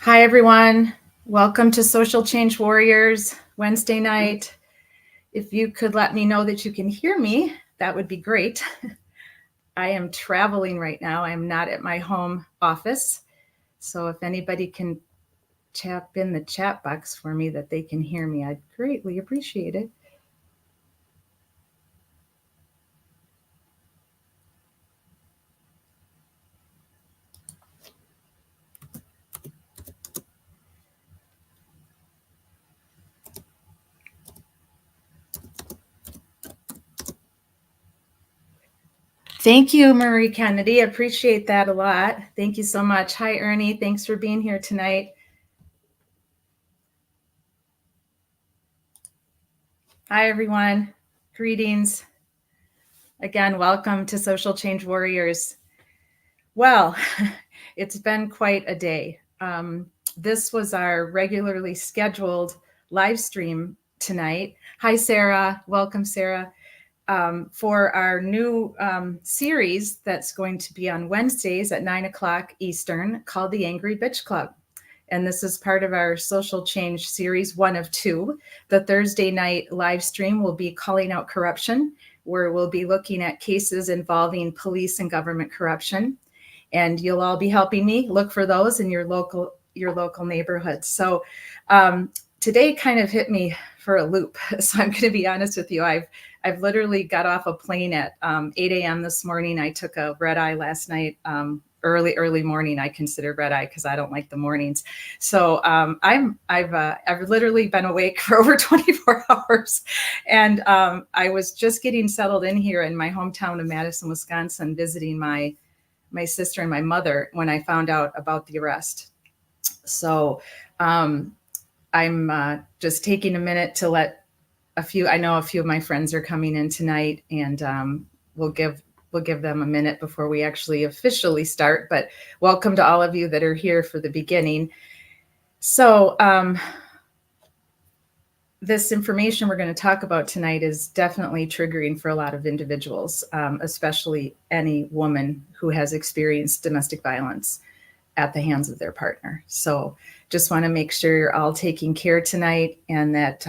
Hi, everyone. Welcome to Social Change Warriors Wednesday night. If you could let me know that you can hear me, that would be great. I am traveling right now. I'm not at my home office. So if anybody can tap in the chat box for me that they can hear me, I'd greatly appreciate it. Thank you, Marie Kennedy. Appreciate that a lot. Thank you so much. Hi, Ernie. Thanks for being here tonight. Hi, everyone. Greetings. Again, welcome to Social Change Warriors. Well, it's been quite a day. This was our regularly scheduled live stream tonight. Hi, Sarah. Welcome, Sarah. For our new series that's going to be on Wednesdays at 9 o'clock Eastern called the Angry Bitch Club. And this is part of our social change series, one of two. The Thursday night live stream will be Calling Out Corruption, where we'll be looking at cases involving police and government corruption. And you'll all be helping me look for those in your local neighborhoods. So today kind of hit me for a loop. So I'm going to be honest with you. I've literally got off a plane at 8 a.m. this morning. I took a red eye last night. Early morning. I consider red eye because I don't like the mornings. So I've literally been awake for over 24 hours, and I was just getting settled in here in my hometown of Madison, Wisconsin, visiting my sister and my mother when I found out about the arrest. So I'm just taking a minute to let I know a few of my friends are coming in tonight, and we'll give them a minute before we actually officially start. But welcome to all of you that are here for the beginning. So this information we're going to talk about tonight is definitely triggering for a lot of individuals, especially any woman who has experienced domestic violence at the hands of their partner. So just want to make sure you're all taking care tonight, and that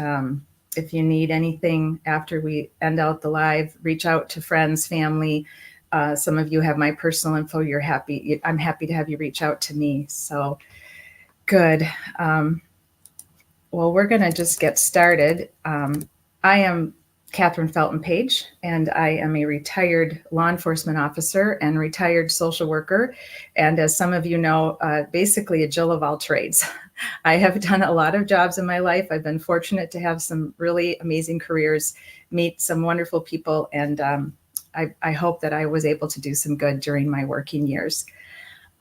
if you need anything after we end out the live, reach out to friends, family. Some of you have my personal info. I'm happy to have you reach out to me. So good. Well, we're going to just get started. I am Catherine Felton Page, and I am a retired law enforcement officer and retired social worker. And as some of you know, basically a Jill of all trades. I have done a lot of jobs in my life. I've been fortunate to have some really amazing careers, meet some wonderful people, and I hope that I was able to do some good during my working years.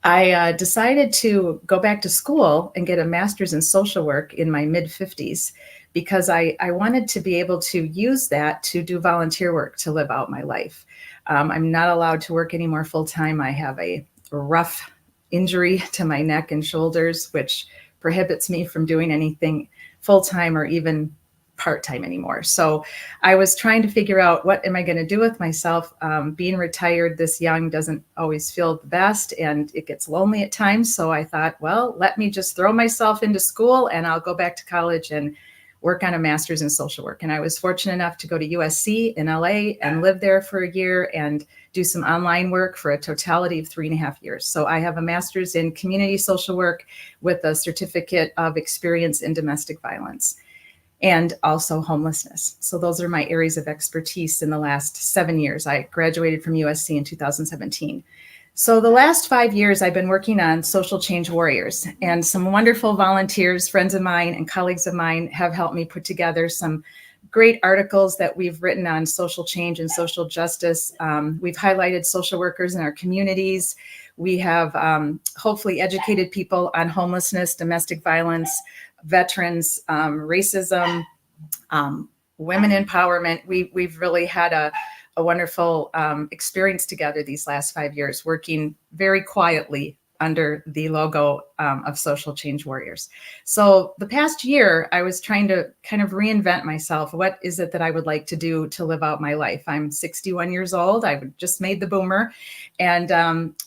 I decided to go back to school and get a master's in social work in my mid-50s because I wanted to be able to use that to do volunteer work to live out my life. I'm not allowed to work anymore full-time. I have a rough injury to my neck and shoulders, which prohibits me from doing anything full-time or even part-time anymore. So I was trying to figure out, what am I going to do with myself? Being retired this young doesn't always feel the best, and it gets lonely at times. So I thought, well, let me just throw myself into school, and I'll go back to college and work on a master's in social work. And I was fortunate enough to go to USC in LA and live there for a year and do some online work for a totality of 3.5 years. So I have a master's in community social work with a certificate of experience in domestic violence, and also homelessness. So those are my areas of expertise in the last 7 years. I graduated from USC in 2017. So the last 5 years, I've been working on Social Change Warriors, and some wonderful volunteers, friends of mine and colleagues of mine, have helped me put together some great articles that we've written on social change and social justice. We've highlighted social workers in our communities. We have hopefully educated people on homelessness, domestic violence, veterans, racism, women empowerment. We've really had a wonderful experience together these last 5 years, working very quietly under the logo of Social Change Warriors. So the past year, I was trying to kind of reinvent myself. What is it that I would like to do to live out my life? I'm 61 years old. I just made the boomer. And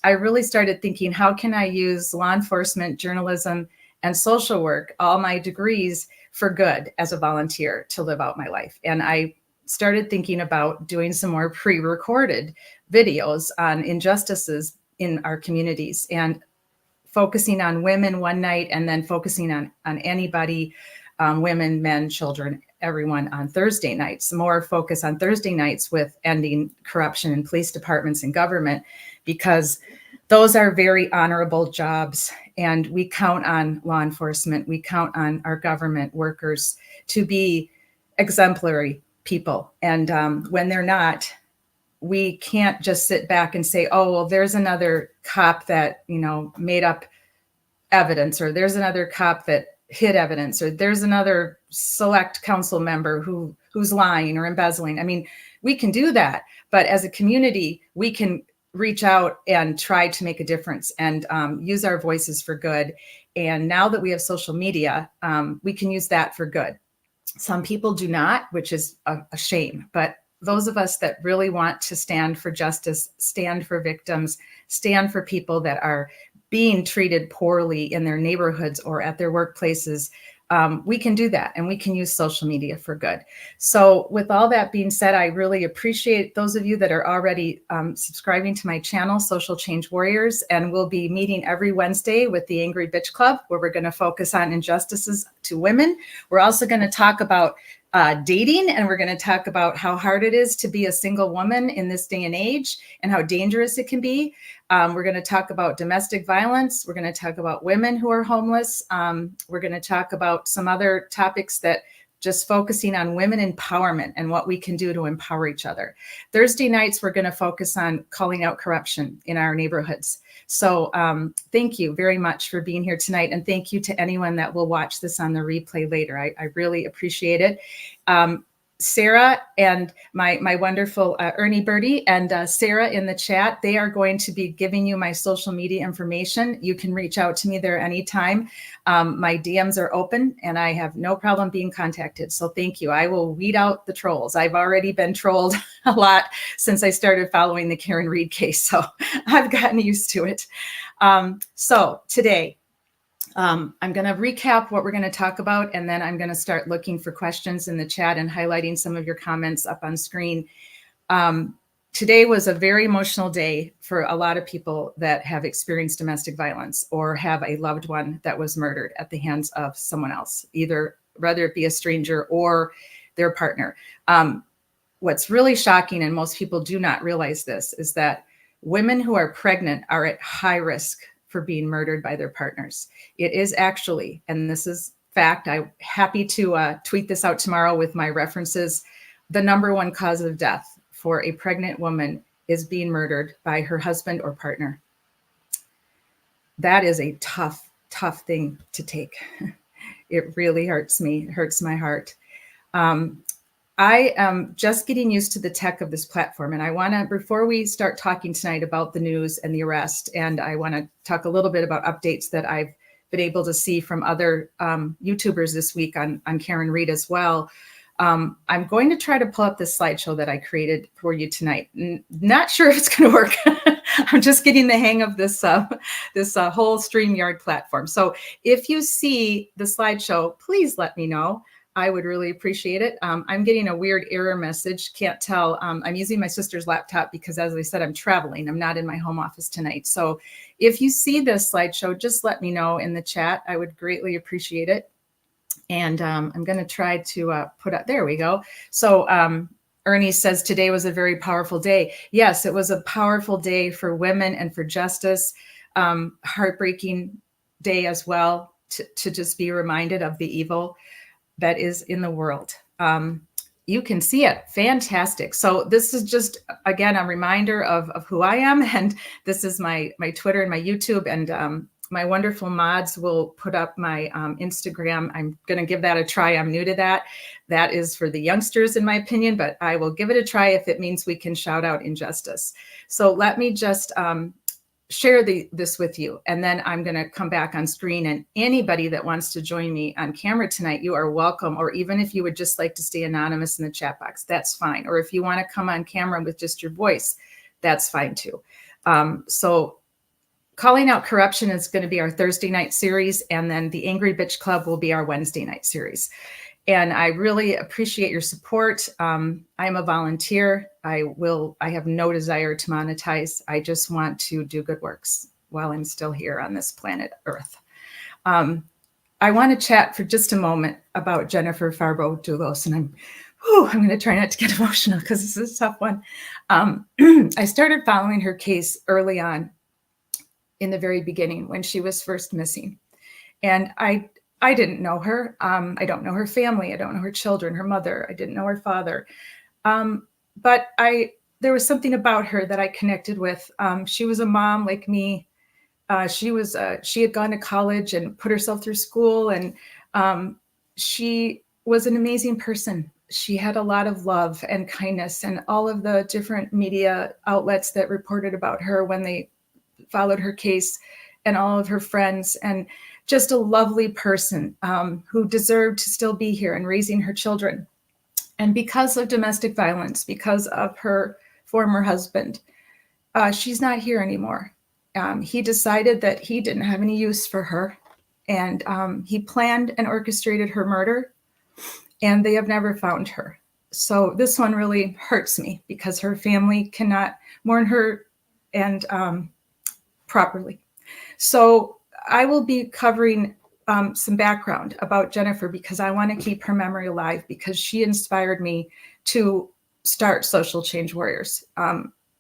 I really started thinking, how can I use law enforcement, journalism, and social work, all my degrees for good as a volunteer to live out my life. And I started thinking about doing some more pre-recorded videos on injustices in our communities and focusing on women one night and then focusing on anybody, women, men, children, everyone on Thursday nights. More focus on Thursday nights with ending corruption in police departments and government, because those are very honorable jobs. And we count on law enforcement. We count on our government workers to be exemplary people. And when they're not, we can't just sit back and say, oh, well, there's another cop that, made up evidence, or there's another cop that hid evidence, or there's another select council member who's lying or embezzling. I mean, we can do that, but as a community, we can reach out and try to make a difference and use our voices for good. And now that we have social media, we can use that for good. Some people do not, which is a shame, but those of us that really want to stand for justice, stand for victims, stand for people that are being treated poorly in their neighborhoods or at their workplaces, we can do that, and we can use social media for good. So with all that being said, I really appreciate those of you that are already subscribing to my channel, Social Change Warriors, and we'll be meeting every Wednesday with the Angry Bitch Club, where we're going to focus on injustices to women. We're also going to talk about dating, and we're going to talk about how hard it is to be a single woman in this day and age and how dangerous it can be. We're going to talk about domestic violence. We're going to talk about women who are homeless. We're going to talk about some other topics that just focusing on women empowerment and what we can do to empower each other. Thursday nights, we're going to focus on calling out corruption in our neighborhoods. So thank you very much for being here tonight. And thank you to anyone that will watch this on the replay later. I really appreciate it. Sarah and my wonderful Ernie Birdie and Sarah in the chat, they are going to be giving you my social media information. You can reach out to me there anytime. My DMs are open and I have no problem being contacted. So thank you. I will weed out the trolls. I've already been trolled a lot since I started following the Karen Read case. So I've gotten used to it. So today, I'm going to recap what we're going to talk about, and then I'm going to start looking for questions in the chat and highlighting some of your comments up on screen. Today was a very emotional day for a lot of people that have experienced domestic violence or have a loved one that was murdered at the hands of someone else, whether it be a stranger or their partner. What's really shocking, and most people do not realize this, is that women who are pregnant are at high risk for being murdered by their partners. It is actually, and this is fact, I'm happy to tweet this out tomorrow with my references, the #1 cause of death for a pregnant woman is being murdered by her husband or partner. That is a tough, tough thing to take. It really hurts me, it hurts my heart. I am just getting used to the tech of this platform. And I want to, before we start talking tonight about the news and the arrest, and I want to talk a little bit about updates that I've been able to see from other YouTubers this week on Karen Read as well. I'm going to try to pull up this slideshow that I created for you tonight. Not sure if it's going to work. I'm just getting the hang of this whole StreamYard platform. So if you see the slideshow, please let me know. I would really appreciate it. I'm getting a weird error message. Can't tell. I'm using my sister's laptop because, as I said, I'm traveling. I'm not in my home office tonight. So if you see this slideshow, just let me know in the chat. I would greatly appreciate it. And I'm going to try to put up, there we go. So Ernie says today was a very powerful day. Yes, it was a powerful day for women and for justice. Heartbreaking day as well to just be reminded of the evil that is in the world. You can see it. Fantastic. So this is just, again, a reminder of who I am. And this is my Twitter and my YouTube. And my wonderful mods will put up my Instagram. I'm going to give that a try. I'm new to that. That is for the youngsters, in my opinion, but I will give it a try if it means we can shout out injustice. So let me just share this with you, and then I'm going to come back on screen, and anybody that wants to join me on camera tonight, you are welcome. Or even if you would just like to stay anonymous in the chat box, that's fine. Or if you want to come on camera with just your voice, that's fine too. So Calling Out Corruption is going to be our Thursday night series, and then the Angry Bitch Club will be our Wednesday night series. And I really appreciate your support. I'm a volunteer. I have no desire to monetize. I just want to do good works while I'm still here on this planet Earth. I want to chat for just a moment about Jennifer Farbot-Doulos, and I'm going to try not to get emotional because this is a tough one. I started following her case early on in the very beginning when she was first missing. And I didn't know her. I don't know her family. I don't know her children, her mother. I didn't know her father. But there was something about her that I connected with. She was a mom like me. She had gone to college and put herself through school, and she was an amazing person. She had a lot of love and kindness, and all of the different media outlets that reported about her when they followed her case, and all of her friends, and just a lovely person who deserved to still be here and raising her children. And because of domestic violence, because of her former husband, she's not here anymore. He decided that he didn't have any use for her, and he planned and orchestrated her murder, and they have never found her. So this one really hurts me because her family cannot mourn her and properly. So I will be covering some background about Jennifer because I want to keep her memory alive, because she inspired me to start Social Change Warriors.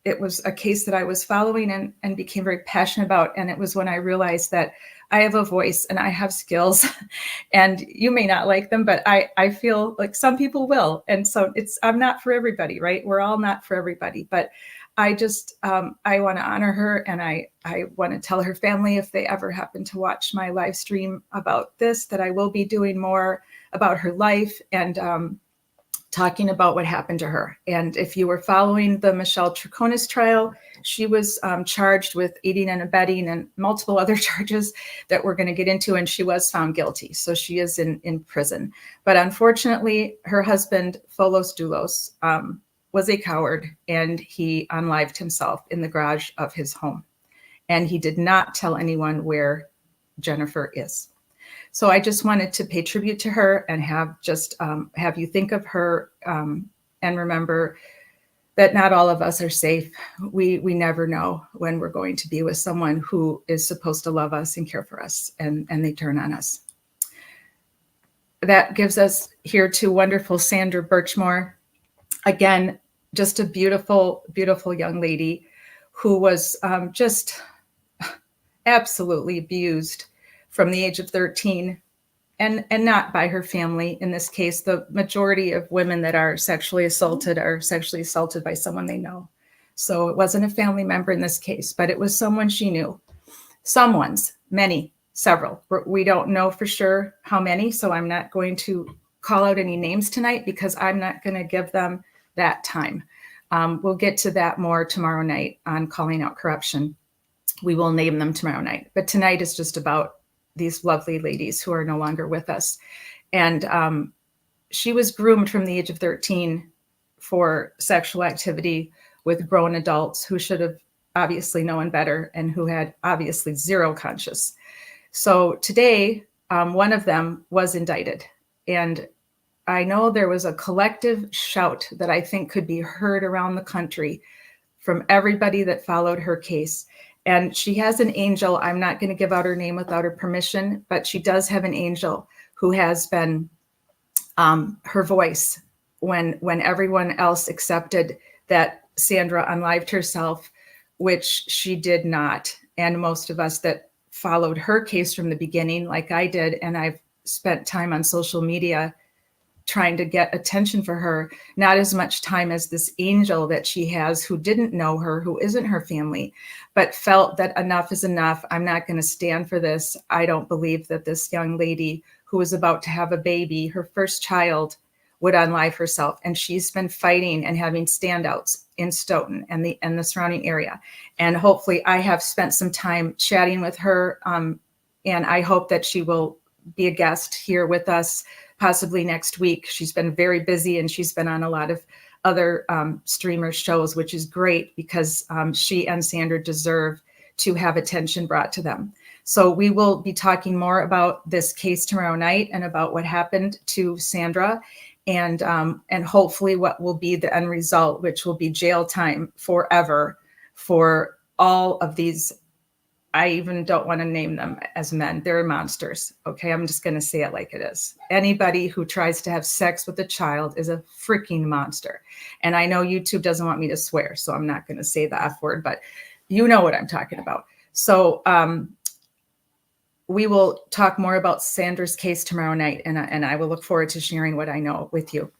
It was a case that I was following and became very passionate about. And it was when I realized that I have a voice and I have skills, and you may not like them, but I feel like some people will. And so I'm not for everybody, right? We're all not for everybody, but I just, I want to honor her, and I want to tell her family, if they ever happen to watch my live stream about this, that I will be doing more about her life and talking about what happened to her. And if you were following the Michelle Troconis trial, she was charged with aiding and abetting and multiple other charges that we're going to get into, and she was found guilty. So she is in prison. But unfortunately, her husband, Folos Doulos, was a coward, and he unlived himself in the garage of his home. And he did not tell anyone where Jennifer is. So I just wanted to pay tribute to her and have you think of her and remember that not all of us are safe. We never know when we're going to be with someone who is supposed to love us and care for us, and they turn on us. That gives us here to wonderful Sandra Birchmore. Again, just a beautiful, beautiful young lady who was just absolutely abused from the age of 13, and not by her family. In this case, the majority of women that are sexually assaulted by someone they know. So it wasn't a family member in this case, but it was someone she knew. Several. We don't know for sure how many, so I'm not going to call out any names tonight because I'm not going to give them that time. We'll get to that more tomorrow night on Calling Out Corruption. We will name them tomorrow night. But tonight is just about these lovely ladies who are no longer with us. And she was groomed from the age of 13 for sexual activity with grown adults who should have obviously known better and who had obviously zero conscience. So today, one of them was indicted. And I know there was a collective shout that I think could be heard around the country from everybody that followed her case. And she has an angel. I'm not going to give out her name without her permission, but she does have an angel who has been her voice when everyone else accepted that Sandra unlived herself, which she did not. And most of us that followed her case from the beginning, like I did, and I've spent time on social media trying to get attention for her, not as much time as this angel that she has who didn't know her, who isn't her family, but felt that enough is enough. I'm not going to stand for this. I don't believe that this young lady who was about to have a baby, her first child, would unlive herself. And she's been fighting and having standouts in Stoughton and the surrounding area. And hopefully I have spent some time chatting with her. And I hope that she will be a guest here with us possibly next week. She's been very busy and she's been on a lot of other streamer shows, which is great because she and Sandra deserve to have attention brought to them. So we will be talking more about this case tomorrow night and about what happened to Sandra, and hopefully what will be the end result, which will be jail time forever for all of these. I even don't want to name them as men. They're monsters. Okay, I'm just going to say it like it is. Anybody who tries to have sex with a child is a freaking monster. And I know YouTube doesn't want me to swear, so I'm not going to say the F word, but you know what I'm talking about. So we will talk more about Sandra's case tomorrow night, and I will look forward to sharing what I know with you.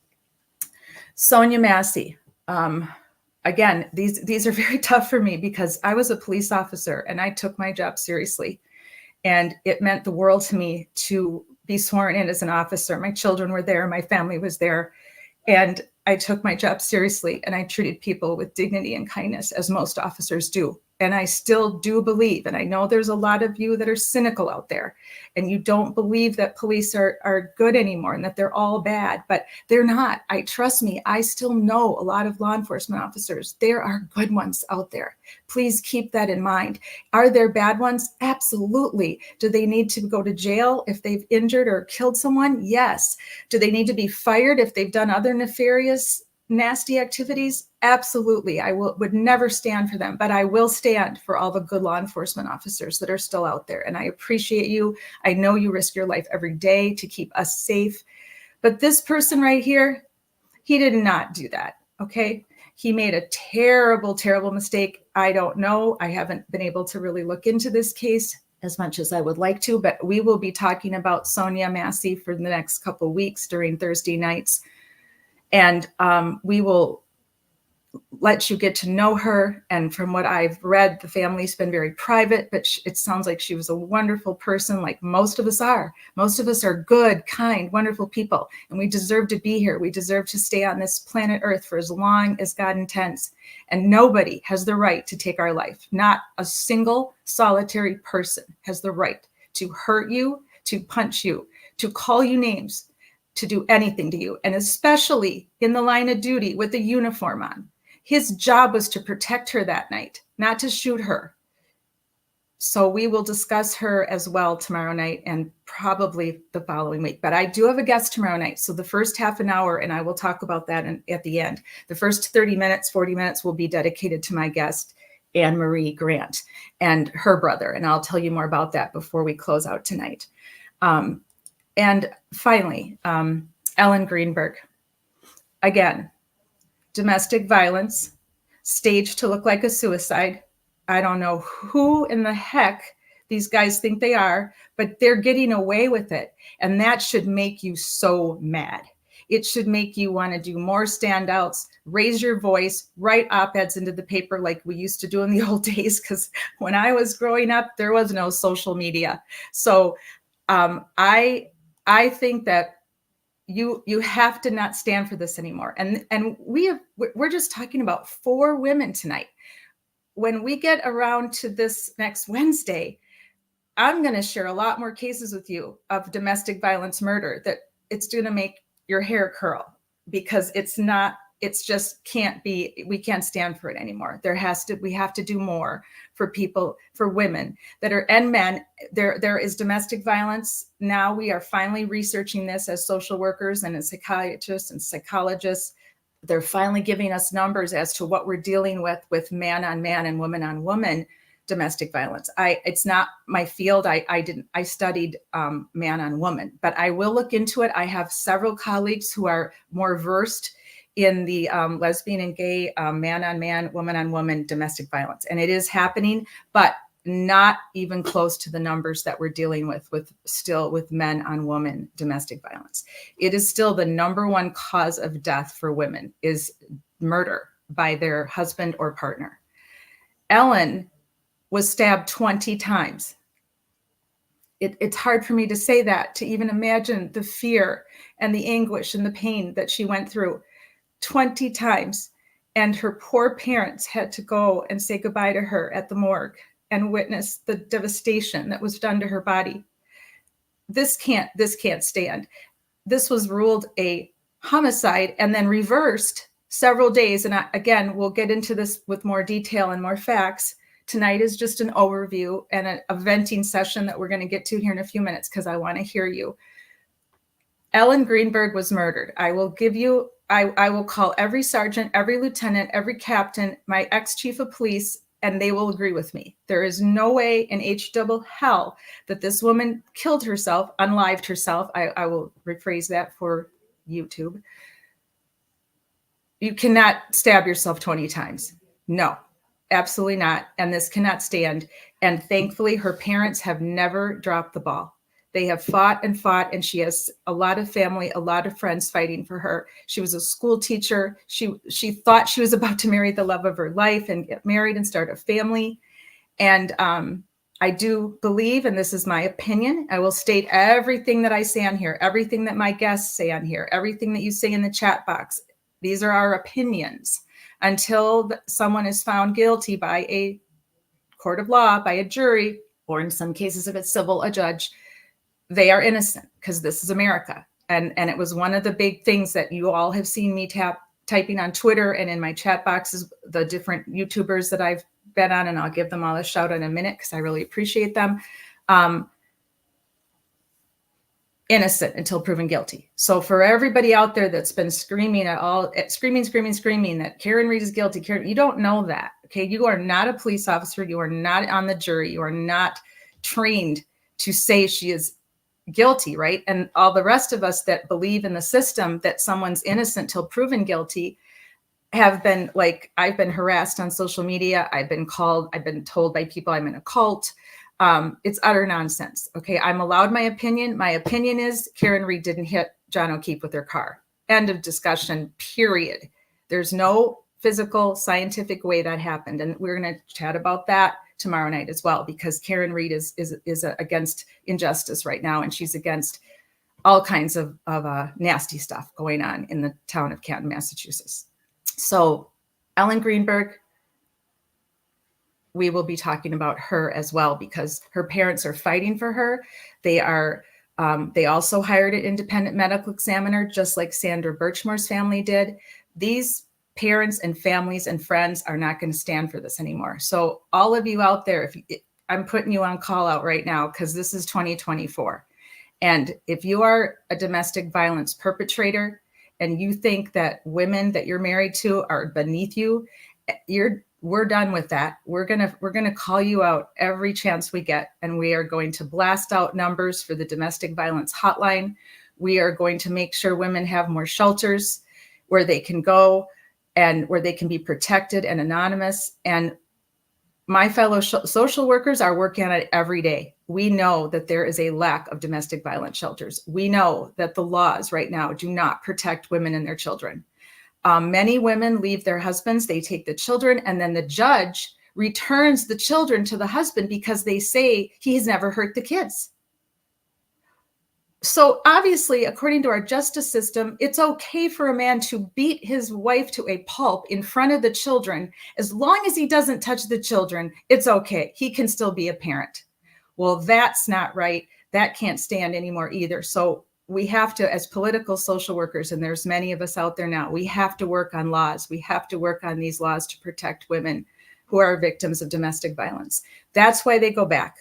Sonia Massey. Again, these are very tough for me because I was a police officer and I took my job seriously. And it meant the world to me to be sworn in as an officer. My children were there, my family was there. And I took my job seriously and I treated people with dignity and kindness, as most officers do. And I still do believe, and I know there's a lot of you that are cynical out there and you don't believe that police are good anymore and that they're all bad, but they're not. Trust me, I still know a lot of law enforcement officers. There are good ones out there. Please keep that in mind. Are there bad ones? Absolutely. Do they need to go to jail if they've injured or killed someone? Yes. Do they need to be fired if they've done other nefarious, nasty activities? Absolutely. I would never stand for them, but I will stand for all the good law enforcement officers that are still out there. And I appreciate you. I know you risk your life every day to keep us safe. But this person right here, he did not do that. Okay. He made a terrible, terrible mistake. I don't know. I haven't been able to really look into this case as much as I would like to, but we will be talking about Sonia Massey for the next couple of weeks during Thursday nights. And we will let you get to know her. And from what I've read, the family's been very private, but it sounds like she was a wonderful person, like most of us are. Most of us are good, kind, wonderful people, and we deserve to be here. We deserve to stay on this planet Earth for as long as God intends. And nobody has the right to take our life. Not a single solitary person has the right to hurt you, to punch you, to call you names, to do anything to you, and especially in the line of duty with the uniform on. His job was to protect her that night, not to shoot her. So we will discuss her as well tomorrow night and probably the following week. But I do have a guest tomorrow night. So the first half an hour, and I will talk about that at the end. The first 30 minutes, 40 minutes will be dedicated to my guest, Anne Marie Grant, and her brother. And I'll tell you more about that before we close out tonight. And finally, Ellen Greenberg. Again, domestic violence, staged to look like a suicide. I don't know who in the heck these guys think they are, but they're getting away with it. And that should make you so mad. It should make you want to do more standouts, raise your voice, write op-eds into the paper like we used to do in the old days. Because when I was growing up, there was no social media. So I think that you have to not stand for this anymore. And we're just talking about 4 women tonight. When we get around to this next Wednesday, I'm going to share a lot more cases with you of domestic violence murder that it's going to make your hair curl, because it's just can't be, we can't stand for it anymore. We have to do more for people, for women that are, and men. There is domestic violence. Now we are finally researching this as social workers and as psychiatrists and psychologists. They're finally giving us numbers as to what we're dealing with man on man and woman on woman domestic violence. It's not my field. I studied man on woman, but I will look into it. I have several colleagues who are more versed in the lesbian and gay man on man, woman on woman domestic violence. And it is happening, but not even close to the numbers that we're dealing with men on woman domestic violence. It is still the number one cause of death for women is murder by their husband or partner. Ellen was stabbed 20 times. It's hard for me to say that, to even imagine the fear and the anguish and the pain that she went through 20 times. And her poor parents had to go and say goodbye to her at the morgue and witness the devastation that was done to her body. This can't stand. This was ruled a homicide and then reversed several days. And again, we'll get into this with more detail and more facts Tonight is just an overview and a venting session that we're going to get to here in a few minutes because I want to hear you. Ellen Greenberg was murdered. I will call every sergeant, every lieutenant, every captain, my ex-chief of police, and they will agree with me. There is no way in H-double hell that this woman killed herself, unlived herself. I will rephrase that for YouTube. You cannot stab yourself 20 times. No, absolutely not. And this cannot stand. And thankfully, her parents have never dropped the ball. They have fought, and she has a lot of family, a lot of friends fighting for her. She was a school teacher. She thought she was about to marry the love of her life and get married and start a family. And I do believe, and this is my opinion, I will state everything that I say on here, everything that my guests say on here, everything that you say in the chat box. These are our opinions until someone is found guilty by a court of law, by a jury, or in some cases, if it's civil, a judge. They are innocent because this is America. And it was one of the big things that you all have seen me typing on Twitter and in my chat boxes, the different YouTubers that I've been on, and I'll give them all a shout out in a minute because I really appreciate them. Innocent until proven guilty. So for everybody out there that's been screaming that Karen Read is guilty, you don't know that. Okay. You are not a police officer. You are not on the jury. You are not trained to say she is guilty, right? And all the rest of us that believe in the system that someone's innocent till proven guilty have been like, I've been harassed on social media. I've been told by people I'm in a cult. It's utter nonsense. Okay. I'm allowed my opinion. My opinion is Karen Read didn't hit John O'Keefe with her car. End of discussion, period. There's no physical, scientific way that happened. And we're going to chat about that tomorrow night as well, because Karen Read is against injustice right now. And she's against all kinds of nasty stuff going on in the town of Canton, Massachusetts. So Ellen Greenberg, we will be talking about her as well, because her parents are fighting for her. They also hired an independent medical examiner, just like Sandra Birchmore's family did. These parents and families and friends are not going to stand for this anymore. So all of you out there, I'm putting you on call out right now, because this is 2024. And if you are a domestic violence perpetrator and you think that women that you're married to are beneath you, we're done with that. We're gonna call you out every chance we get, and we are going to blast out numbers for the domestic violence hotline. We are going to make sure women have more shelters where they can go and where they can be protected and anonymous. And my fellow social workers are working on it every day. We know that there is a lack of domestic violence shelters. We know that the laws right now do not protect women and their children. Many women leave their husbands, they take the children, and then the judge returns the children to the husband because they say he's never hurt the kids. So obviously, according to our justice system, it's okay for a man to beat his wife to a pulp in front of the children. As long as he doesn't touch the children, it's okay. He can still be a parent. Well, that's not right. That can't stand anymore either. So we have to, as political social workers, and there's many of us out there now, we have to work on laws. We have to work on these laws to protect women who are victims of domestic violence. That's why they go back.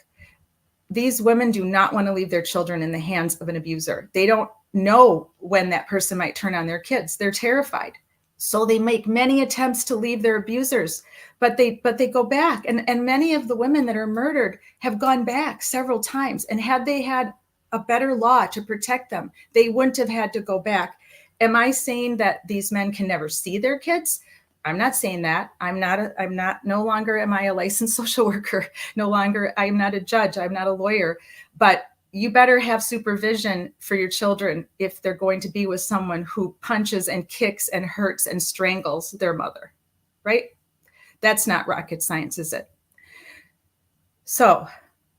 These women do not want to leave their children in the hands of an abuser. They don't know when that person might turn on their kids. They're terrified. So they make many attempts to leave their abusers, but they go back. And many of the women that are murdered have gone back several times. And had they had a better law to protect them, they wouldn't have had to go back. Am I saying that these men can never see their kids? I'm not saying that. No longer am I a licensed social worker. No longer, I'm not a judge. I'm not a lawyer, but you better have supervision for your children if they're going to be with someone who punches and kicks and hurts and strangles their mother, right? That's not rocket science, is it? So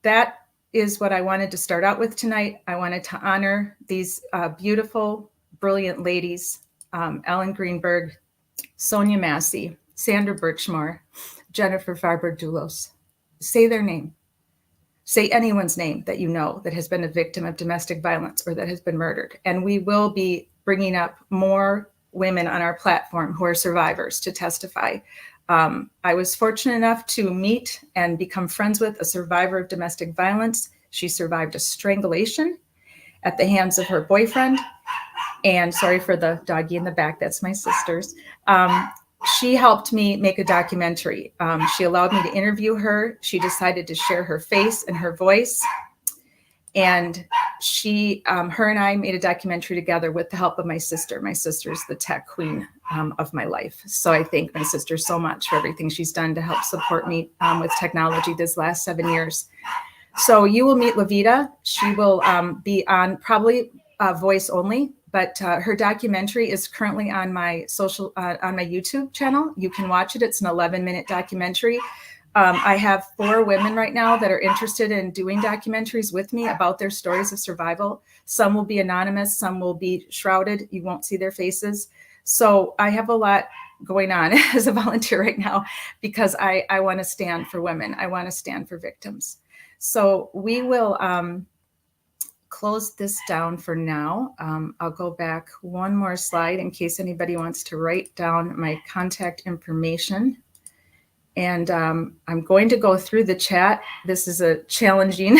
that is what I wanted to start out with tonight. I wanted to honor these beautiful, brilliant ladies, Ellen Greenberg, Sonia Massey, Sandra Birchmore, Jennifer Farber-Dulos. Say their name. Say anyone's name that you know that has been a victim of domestic violence or that has been murdered. And we will be bringing up more women on our platform who are survivors to testify. I was fortunate enough to meet and become friends with a survivor of domestic violence. She survived a strangulation at the hands of her boyfriend. And sorry for the doggy in the back, that's my sister's. She helped me make a documentary. She allowed me to interview her. She decided to share her face and her voice. And her and I made a documentary together with the help of my sister. My sister's the tech queen of my life. So I thank my sister so much for everything she's done to help support me with technology this last 7 years. So you will meet Lavita. She will be on probably voice only, but her documentary is currently on my on my YouTube channel. You can watch it. It's an 11-minute documentary. I have 4 women right now that are interested in doing documentaries with me about their stories of survival. Some will be anonymous, some will be shrouded. You won't see their faces. So I have a lot going on as a volunteer right now because I want to stand for women. I want to stand for victims. So we will close this down for now. I'll go back one more slide in case anybody wants to write down my contact information. And I'm going to go through the chat. This is a challenging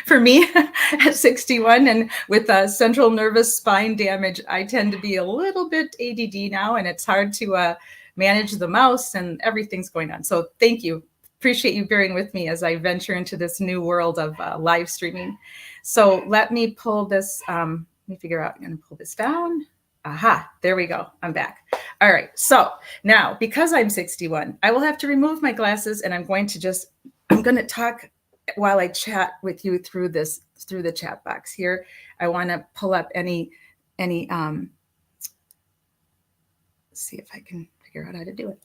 for me at 61 and with central nervous spine damage. I tend to be a little bit ADD now, and it's hard to manage the mouse and everything's going on. So thank you. Appreciate you bearing with me as I venture into this new world of live streaming. So let me pull this, let me figure out, I'm gonna pull this down. Aha, there we go, I'm back. All right, so now because I'm 61, I will have to remove my glasses and I'm going to talk while I chat with you through the chat box here. I wanna pull up any let's see if I can figure out how to do it.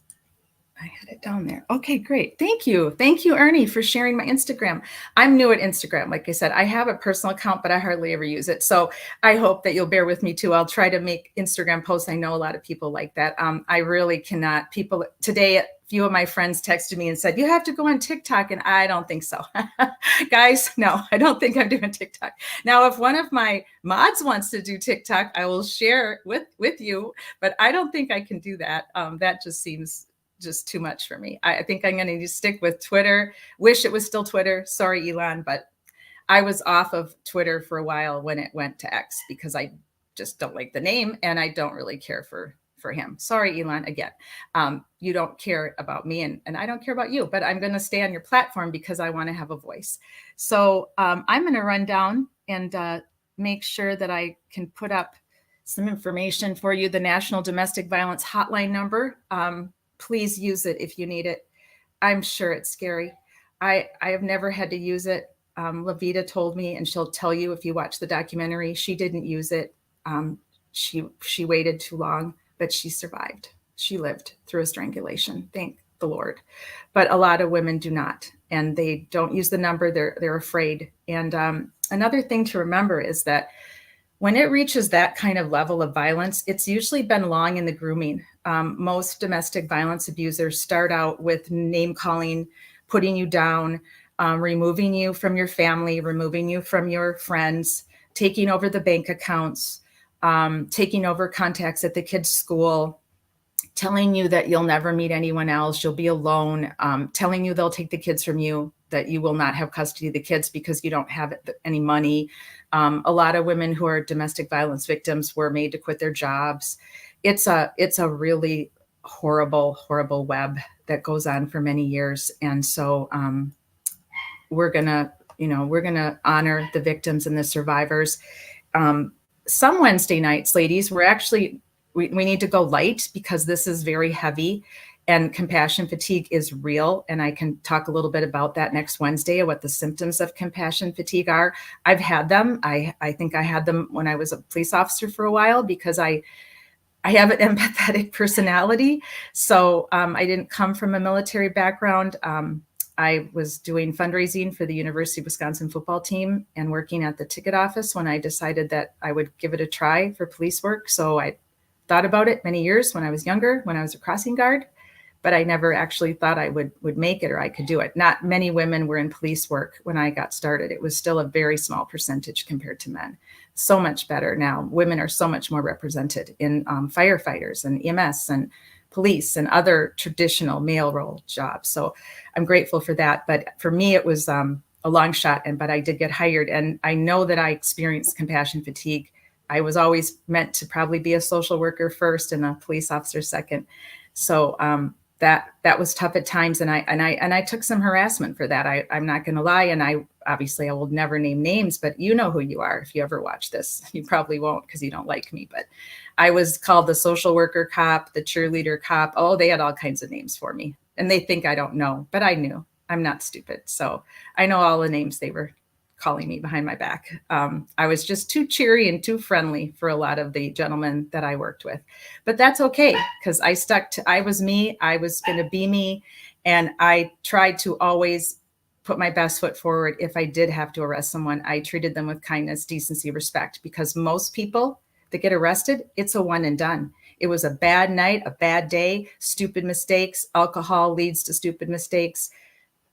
I had it down there. Okay, great. Thank you. Thank you, Ernie, for sharing my Instagram. I'm new at Instagram. Like I said, I have a personal account, but I hardly ever use it. So I hope that you'll bear with me too. I'll try to make Instagram posts. I know a lot of people like that. I really cannot. People today, a few of my friends texted me and said, you have to go on TikTok. And I don't think so. Guys, no, I don't think I'm doing TikTok. Now, if one of my mods wants to do TikTok, I will share with you, but I don't think I can do that. That just seems just too much for me. I think I'm going to stick with Twitter. Wish it was still Twitter. Sorry, Elon, but I was off of Twitter for a while when it went to X because I just don't like the name and I don't really care for him. Sorry, Elon, again. You don't care about me and I don't care about you, but I'm going to stay on your platform because I want to have a voice. So I'm going to run down and make sure that I can put up some information for you. The National Domestic Violence Hotline number. Please use it if you need it. I'm sure it's scary. I have never had to use it. Lavita told me, and she'll tell you if you watch the documentary, she didn't use it. She waited too long, but she survived. She lived through a strangulation. Thank the Lord. But a lot of women do not, and they don't use the number. They're afraid. And another thing to remember is that when it reaches that kind of level of violence, it's usually been long in the grooming. Most domestic violence abusers start out with name calling, putting you down, removing you from your family, removing you from your friends, taking over the bank accounts, taking over contacts at the kids' school, telling you that you'll never meet anyone else, you'll be alone, telling you they'll take the kids from you, that you will not have custody of the kids because you don't have any money. A lot of women who are domestic violence victims were made to quit their jobs. It's a really horrible, horrible web that goes on for many years. And so we're gonna honor the victims and the survivors. Some Wednesday nights, ladies, we need to go light because this is very heavy. And compassion fatigue is real. And I can talk a little bit about that next Wednesday, what the symptoms of compassion fatigue are. I've had them. I think I had them when I was a police officer for a while because I have an empathetic personality. So I didn't come from a military background. I was doing fundraising for the University of Wisconsin football team and working at the ticket office when I decided that I would give it a try for police work. So I thought about it many years when I was younger, when I was a crossing guard. But I never actually thought I would make it or I could do it. Not many women were in police work when I got started. It was still a very small percentage compared to men. so much better now. Women are so much more represented in firefighters and EMS and police and other traditional male role jobs. So I'm grateful for that. But for me, it was a long shot, but I did get hired. And I know that I experienced compassion fatigue. I was always meant to probably be a social worker first and a police officer second. So that was tough at times, and I took some harassment for that. I'm not going to lie, and I will never name names, but you know who you are if you ever watch this. You probably won't because you don't like me, but I was called the social worker cop, the cheerleader cop. Oh, they had all kinds of names for me, and they think I don't know, but I knew. I'm not stupid, so I know all the names they were calling me behind my back. I was just too cheery and too friendly for a lot of the gentlemen that I worked with, but that's okay because I was me. I was going to be me. And I tried to always put my best foot forward. If I did have to arrest someone, I treated them with kindness, decency, respect, because most people that get arrested, it's a one and done. It was a bad night, a bad day, stupid mistakes. Alcohol leads to stupid mistakes.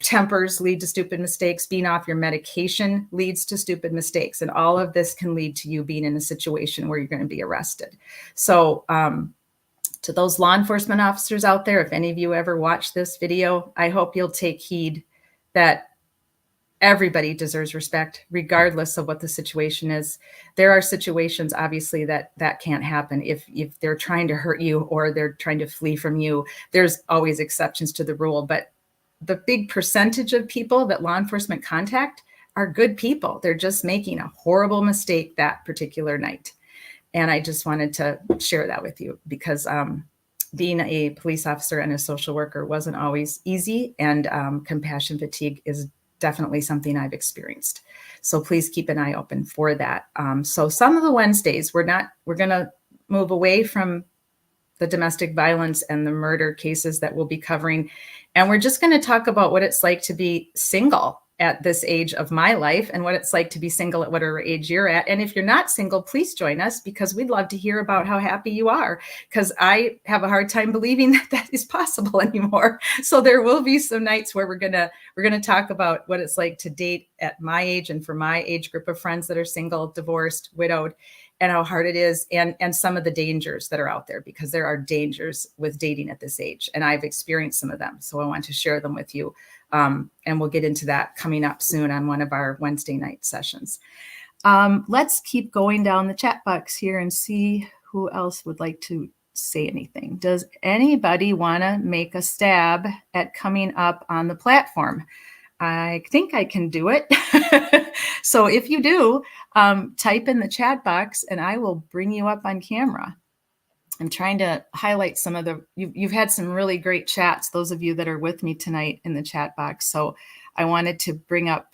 Tempers lead to stupid mistakes. Being off your medication leads to stupid mistakes. And all of this can lead to you being in a situation where you're going to be arrested. So to those law enforcement officers out there, if any of you ever watch this video, I hope you'll take heed that everybody deserves respect, regardless of what the situation is. There are situations, obviously, that can't happen. If they're trying to hurt you or they're trying to flee from you, there's always exceptions to the rule. But the big percentage of people that law enforcement contact are good people. They're just making a horrible mistake that particular night. And I just wanted to share that with you because being a police officer and a social worker wasn't always easy. And compassion fatigue is definitely something I've experienced. So please keep an eye open for that. So some of the Wednesdays, we're going to move away from the domestic violence and the murder cases that we'll be covering. And we're just going to talk about what it's like to be single at this age of my life and what it's like to be single at whatever age you're at. And if you're not single, please join us because we'd love to hear about how happy you are, because I have a hard time believing that is possible anymore. So there will be some nights where we're going to talk about what it's like to date at my age and for my age group of friends that are single, divorced, widowed, and how hard it is, and some of the dangers that are out there, because there are dangers with dating at this age. And I've experienced some of them. So I want to share them with you. And we'll get into that coming up soon on one of our Wednesday night sessions. Let's keep going down the chat box here and see who else would like to say anything. Does anybody want to make a stab at coming up on the platform? I think I can do it. So if you do, type in the chat box and I will bring you up on camera. I'm trying to highlight some of you've had some really great chats, those of you that are with me tonight in the chat box. So I wanted to bring up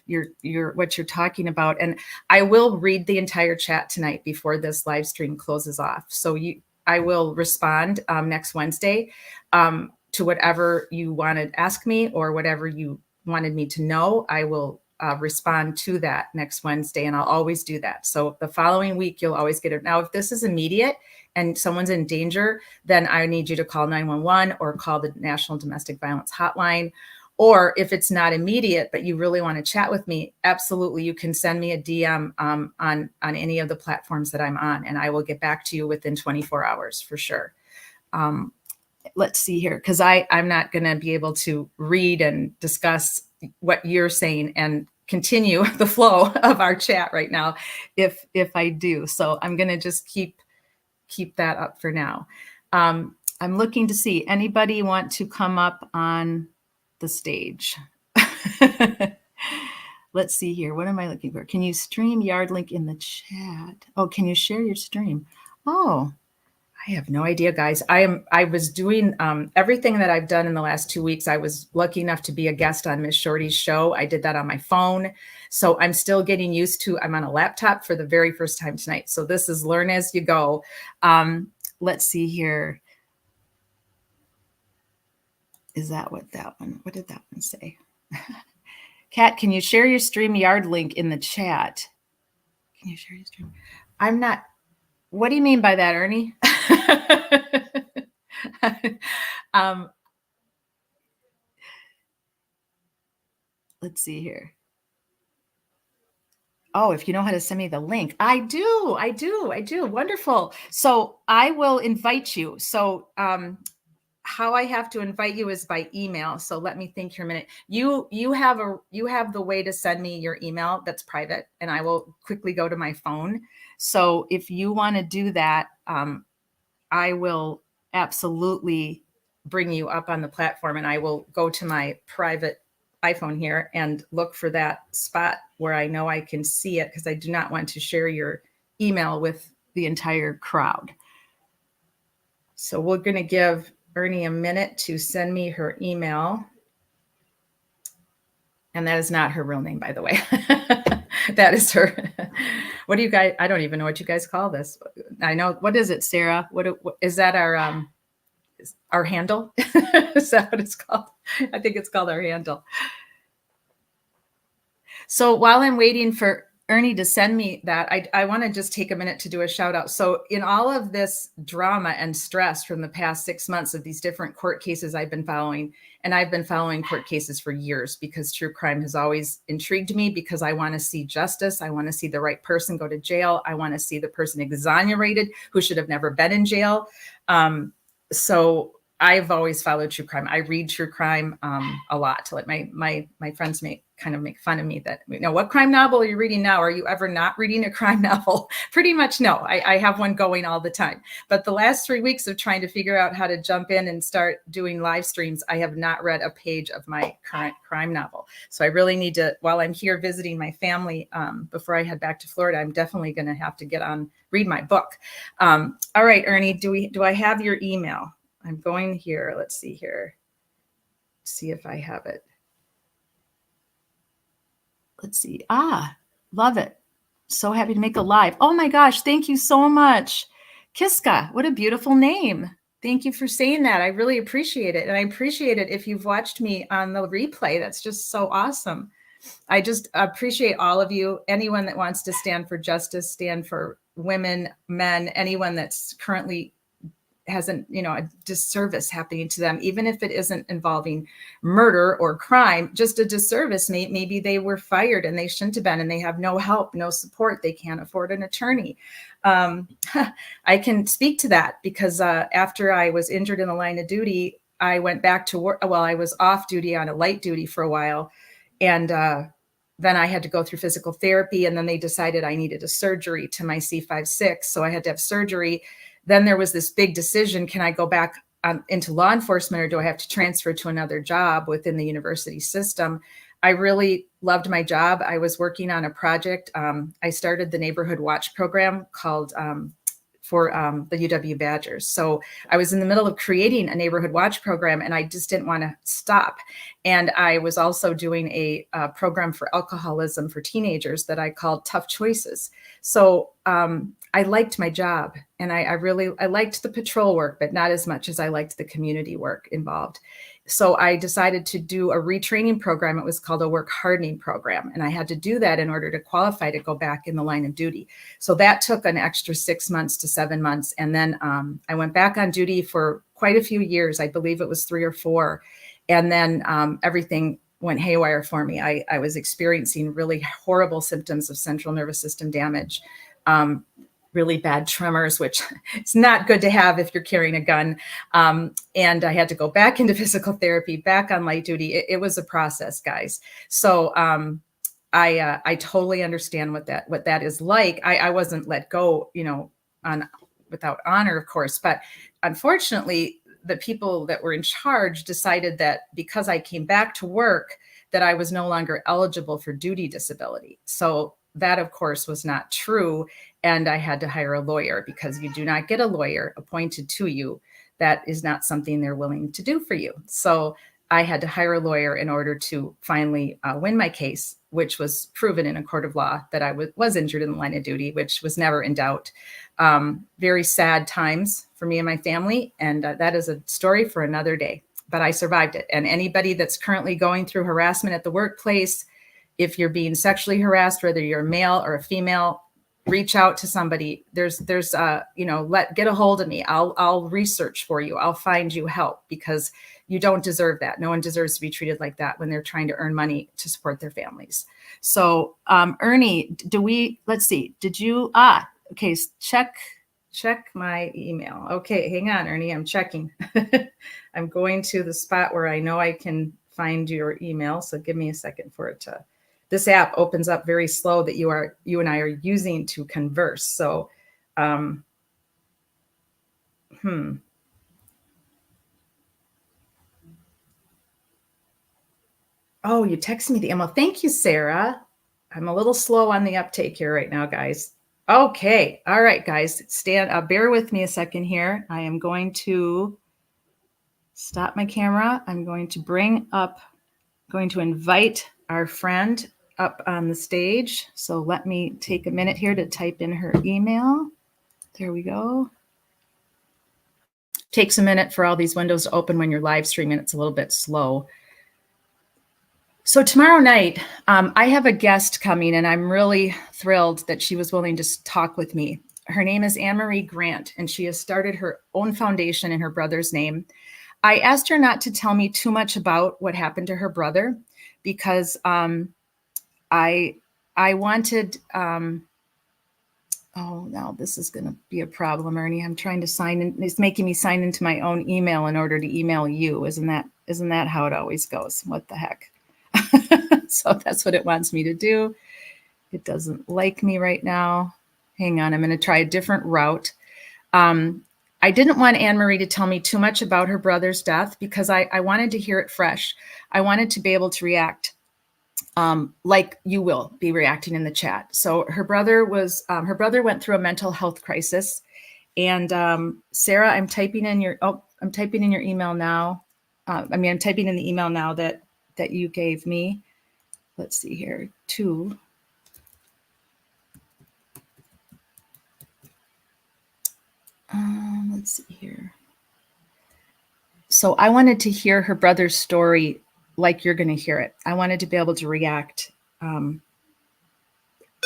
what you're talking about. And I will read the entire chat tonight before this live stream closes off. So I will respond next Wednesday to whatever you want to ask me or whatever you wanted me to know. I will respond to that next Wednesday, and I'll always do that. So the following week, you'll always get it. Now, if this is immediate and someone's in danger, then I need you to call 911 or call the National Domestic Violence Hotline. Or if it's not immediate, but you really want to chat with me, absolutely, you can send me a DM on any of the platforms that I'm on, and I will get back to you within 24 hours for sure. Let's see here, because I'm not going to be able to read and discuss what you're saying and continue the flow of our chat right now if I do. So I'm going to just keep that up for now. I'm looking to see anybody want to come up on the stage. Let's see here. What am I looking for? Can you stream Yard link in the chat? Oh, can you share your stream? Oh, I have no idea, guys. I was doing everything that I've done in the last 2 weeks. I was lucky enough to be a guest on Miss Shorty's show. I did that on my phone. So I'm still getting used to, I'm on a laptop for the very first time tonight. So this is learn as you go. Let's see here. Is that what did that one say? Kat, can you share your StreamYard link in the chat? Can you share your stream? I'm not. What do you mean by that, Ernie? Let's see here. Oh, if you know how to send me the link. I do. Wonderful. So I will invite you. So how I have to invite you is by email. So let me think here a minute. You have the way to send me your email that's private, and I will quickly go to my phone. So if you want to do that, I will absolutely bring you up on the platform, and I will go to my private iPhone here and look for that spot where I know I can see it, because I do not want to share your email with the entire crowd. So we're going to give Ernie a minute to send me her email. And that is not her real name, by the way. That is her. What do you guys, I don't even know what you guys call this. I know, what is it, Sarah? What is that, our handle? Is that what it's called? I think it's called our handle. So while I'm waiting for Ernie to send me that, I want to just take a minute to do a shout out. So in all of this drama and stress from the past 6 months of these different court cases I've been following, and I've been following court cases for years because true crime has always intrigued me, because I want to see justice. I want to see the right person go to jail. I want to see the person exonerated who should have never been in jail. So I've always followed true crime. I read true crime a lot. Like my friends make fun of me that, what crime novel are you reading now? Are you ever not reading a crime novel? Pretty much no. I have one going all the time. But the last 3 weeks of trying to figure out how to jump in and start doing live streams, I have not read a page of my current crime novel. So I really need to, while I'm here visiting my family, before I head back to Florida, I'm definitely going to have to get on, read my book. All right, Ernie, do I have your email? I'm going here. Let's see here. See if I have it. Let's see. Love it. So happy to make a live. Oh my gosh. Thank you so much. Kiska, what a beautiful name. Thank you for saying that. I really appreciate it. And I appreciate it if you've watched me on the replay. That's just so awesome. I just appreciate all of you. Anyone that wants to stand for justice, stand for women, men, anyone that's currently hasn't, a disservice happening to them, even if it isn't involving murder or crime, just a disservice. Maybe they were fired and they shouldn't have been, and they have no help, no support. They can't afford an attorney. I can speak to that because after I was injured in the line of duty, I went back to work. Well, I was off duty on a light duty for a while. And then I had to go through physical therapy, and then they decided I needed a surgery to my C5-6. So I had to have surgery. Then there was this big decision. Can I go back into law enforcement, or do I have to transfer to another job within the university system? I really loved my job. I was working on a project. I started the Neighborhood Watch program called for the UW Badgers. So I was in the middle of creating a Neighborhood Watch program, and I just didn't want to stop. And I was also doing a program for alcoholism for teenagers that I called Tough Choices. So I liked my job, and I liked the patrol work, but not as much as I liked the community work involved. So I decided to do a retraining program. It was called a work hardening program. And I had to do that in order to qualify to go back in the line of duty. So that took an extra 6 months to 7 months. And then I went back on duty for quite a few years. I believe it was 3 or 4. And then everything went haywire for me. I was experiencing really horrible symptoms of central nervous system damage. Really bad tremors, which it's not good to have if you're carrying a gun. And I had to go back into physical therapy, back on light duty. It was a process, guys. So I totally understand what that is like. I wasn't let go, without honor, of course. But unfortunately, the people that were in charge decided that because I came back to work, that I was no longer eligible for duty disability. So that, of course, was not true. And I had to hire a lawyer, because you do not get a lawyer appointed to you. That is not something they're willing to do for you. So I had to hire a lawyer in order to finally win my case, which was proven in a court of law that I was injured in the line of duty, which was never in doubt. Very sad times for me and my family. And that is a story for another day. But I survived it. And anybody that's currently going through harassment at the workplace, if you're being sexually harassed, whether you're a male or a female, reach out to somebody. There's get a hold of me. I'll research for you. I'll find you help, because you don't deserve that. No one deserves to be treated like that when they're trying to earn money to support their families. So, Ernie, let's see, okay, check my email. Okay, hang on, Ernie, I'm checking. I'm going to the spot where I know I can find your email. So give me a second for it to, this app opens up very slow that you and I are using to converse. So, Oh, you texted me the email. Thank you, Sarah. I'm a little slow on the uptake here right now, guys. Okay. All right, guys, bear with me a second here. I am going to stop my camera. I'm going to invite our friend up on the stage. So let me take a minute here to type in her email. There we go. Takes a minute for all these windows to open when you're live streaming. It's a little bit slow. So tomorrow night, I have a guest coming, and I'm really thrilled that she was willing to talk with me. Her name is Anne Marie Grant, and she has started her own foundation in her brother's name. I asked her not to tell me too much about what happened to her brother, because I wanted. Oh, now this is going to be a problem, Ernie. I'm trying to sign in. It's making me sign into my own email in order to email you. Isn't that how it always goes? What the heck? So that's what it wants me to do. It doesn't like me right now. Hang on, I'm going to try a different route. I didn't want Anne Marie to tell me too much about her brother's death, because I wanted to hear it fresh. I wanted to be able to react like you will be reacting in the chat. So her brother went through a mental health crisis. And Sarah, I'm typing in your email now. I'm typing in the email now that you gave me. Let's see here, let's see here. So I wanted to hear her brother's story like you're going to hear it. I wanted to be able to react,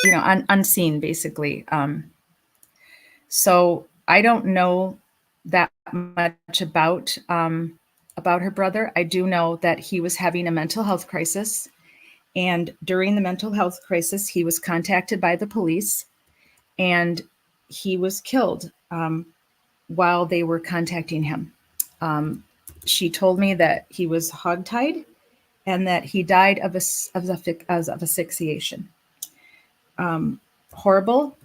unseen, basically. So I don't know that much about her brother. I do know that he was having a mental health crisis. And during the mental health crisis, he was contacted by the police, and he was killed while they were contacting him. She told me that he was hogtied and that he died of asphyxiation. Horrible,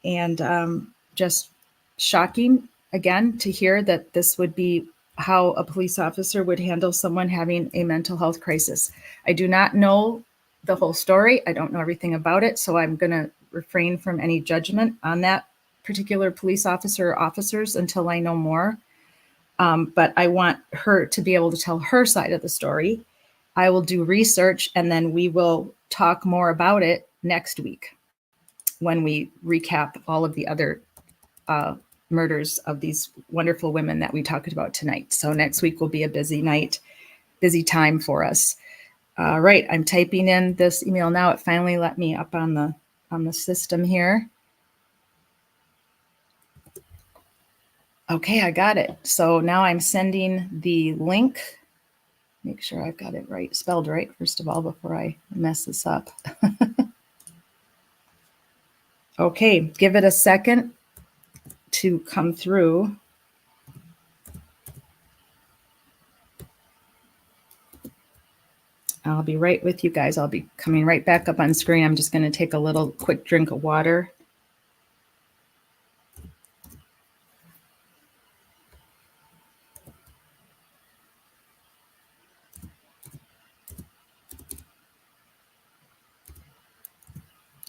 and just shocking, again, to hear that this would be how a police officer would handle someone having a mental health crisis. I do not know the whole story. I don't know everything about it, so I'm going to refrain from any judgment on that particular police officer or officers until I know more. But I want her to be able to tell her side of the story. I will do research, and then we will talk more about it next week when we recap all of the other murders of these wonderful women that we talked about tonight. So next week will be a busy time for us. All right, I'm typing in this email now. It finally let me up on the system here. Okay, I got it. So now I'm sending the link. Make sure I've got it right, spelled right, first of all, before I mess this up. Okay, give it a second to come through. I'll be right with you guys. I'll be coming right back up on screen. I'm just going to take a little quick drink of water.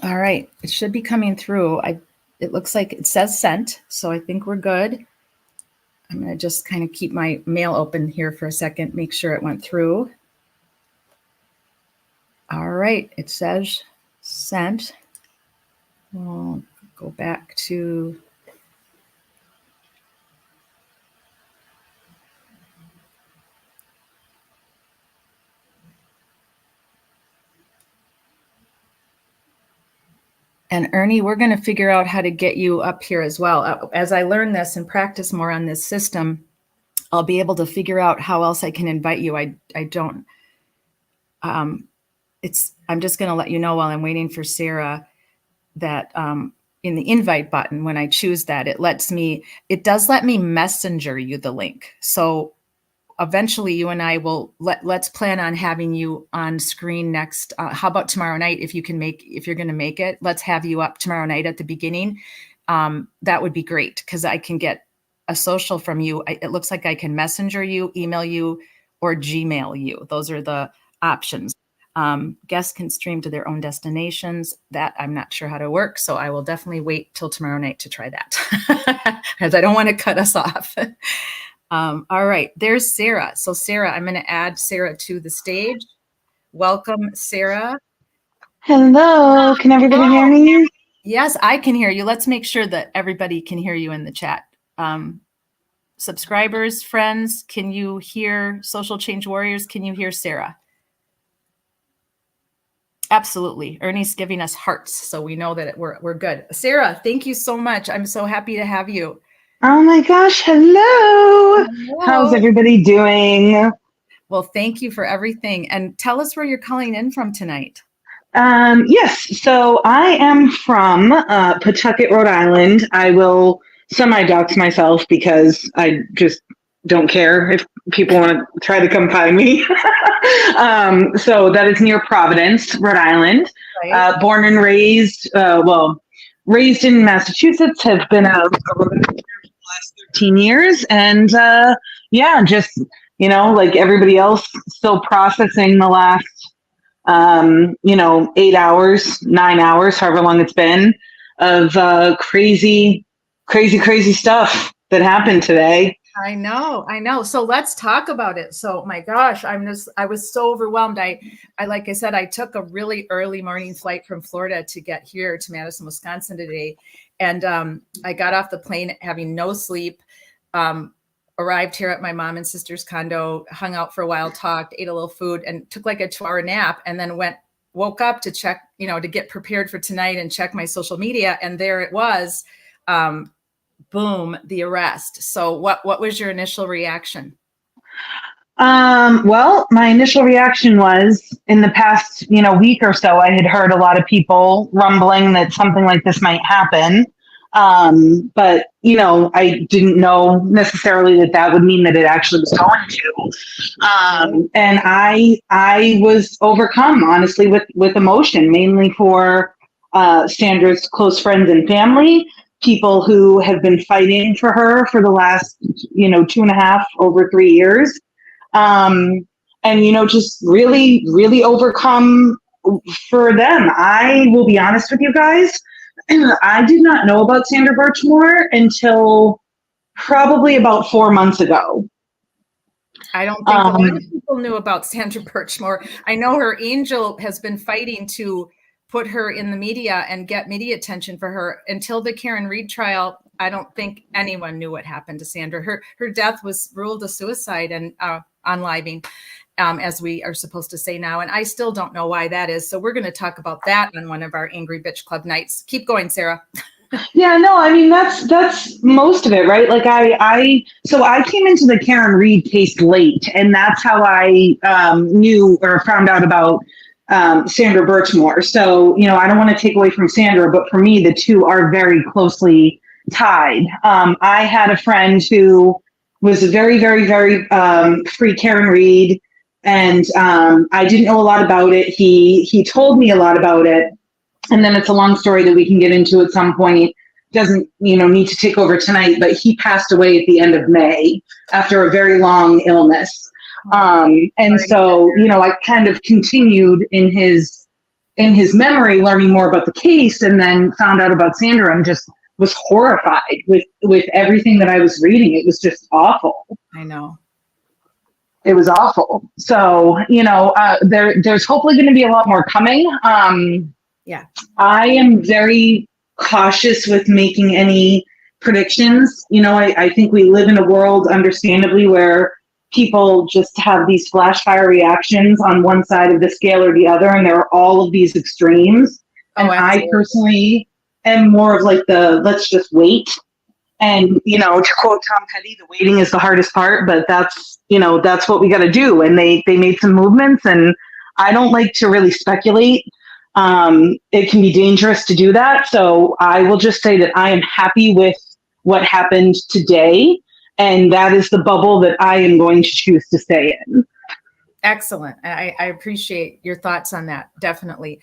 All right, it should be coming through. It looks like it says sent, so I think we're good. I'm going to just kind of keep my mail open here for a second, make sure it went through. All right, it says sent. We'll go back to And Ernie, we're going to figure out how to get you up here as well. As I learn this and practice more on this system, I'll be able to figure out how else I can invite you. I don't, I'm just going to let you know while I'm waiting for Sarah that in the invite button, when I choose that, it does let me messenger you the link. So eventually you and I will let's plan on having you on screen next. How about tomorrow night? If you're going to make it, let's have you up tomorrow night at the beginning. That would be great because I can get a social from you. It looks like I can messenger you, email you, or Gmail you. Those are the options. Guests can stream to their own destinations. That I'm not sure how to work. So I will definitely wait till tomorrow night to try that because I don't want to cut us off. All right, there's Sarah. So Sarah, I'm going to add Sarah to the stage. Welcome, Sarah. Hello, can everybody hear me? Yes, I can hear you. Let's make sure that everybody can hear you in the chat. Subscribers, friends, can you hear Social Change Warriors? Can you hear Sarah? Absolutely. Ernie's giving us hearts, so we know that we're good. Sarah, thank you so much. I'm so happy to have you. Oh my gosh, hello. How's everybody doing? Well, thank you for everything. And tell us where you're calling in from tonight. Yes, so I am from Pawtucket, Rhode Island. I will semi-dox myself because I just don't care if people want to try to come find me. So that is near Providence, Rhode Island. Right. Born and raised, raised in Massachusetts, have been a last 13 years, and just like everybody else, still processing the last 8 hours, 9 hours, however long it's been, of crazy stuff that happened today. I know. So let's talk about it. So my gosh, I was so overwhelmed. I like I said, I took a really early morning flight from Florida to get here to Madison, Wisconsin today. And I got off the plane having no sleep, arrived here at my mom and sister's condo, hung out for a while, talked, ate a little food, and took like a 2-hour nap, and then woke up to check, to get prepared for tonight and check my social media. And there it was, boom, the arrest. So what was your initial reaction? Well, my initial reaction was, in the past, week or so, I had heard a lot of people rumbling that something like this might happen. But, I didn't know necessarily that would mean that it actually was going to. And I was overcome, honestly, with emotion, mainly for Sandra's close friends and family, people who have been fighting for her for the last, 2.5, over 3 years. And, just really, really overcome for them. I will be honest with you guys. I did not know about Sandra Birchmore until probably about 4 months ago. I don't think a lot of people knew about Sandra Birchmore. I know her angel has been fighting to put her in the media and get media attention for her. Until the Karen Read trial, I don't think anyone knew what happened to Sandra. Her death was ruled a suicide and unliving, as we are supposed to say now. And I still don't know why that is. So we're going to talk about that on one of our Angry Bitch Club nights. Keep going, Sarah. Yeah, no, I mean, that's most of it, right? Like so I came into the Karen Read case late, and that's how I knew or found out about Sandra Birchmore. So, I don't want to take away from Sandra, but for me, the two are very closely tied. I had a friend who was a very, very, very free Karen Read, and I didn't know a lot about it. He told me a lot about it, and then it's a long story that we can get into at some point. Doesn't need to take over tonight, but he passed away at the end of May after a very long illness. And so, I kind of continued in his memory, learning more about the case, and then found out about Sandra and just was horrified with everything that I was reading. It was just awful. I know. It was awful. So, there's hopefully going to be a lot more coming. Yeah. I am very cautious with making any predictions. I think we live in a world, understandably, where people just have these flash fire reactions on one side of the scale or the other, and there are all of these extremes. And Oh, I absolutely. personally am more of like the let's just wait. And, to quote Tom Petty, the waiting is the hardest part, but that's what we got to do. And they made some movements, and I don't like to really speculate. It can be dangerous to do that. So I will just say that I am happy with what happened today. And that is the bubble that I am going to choose to stay in. Excellent. I appreciate your thoughts on that. Definitely.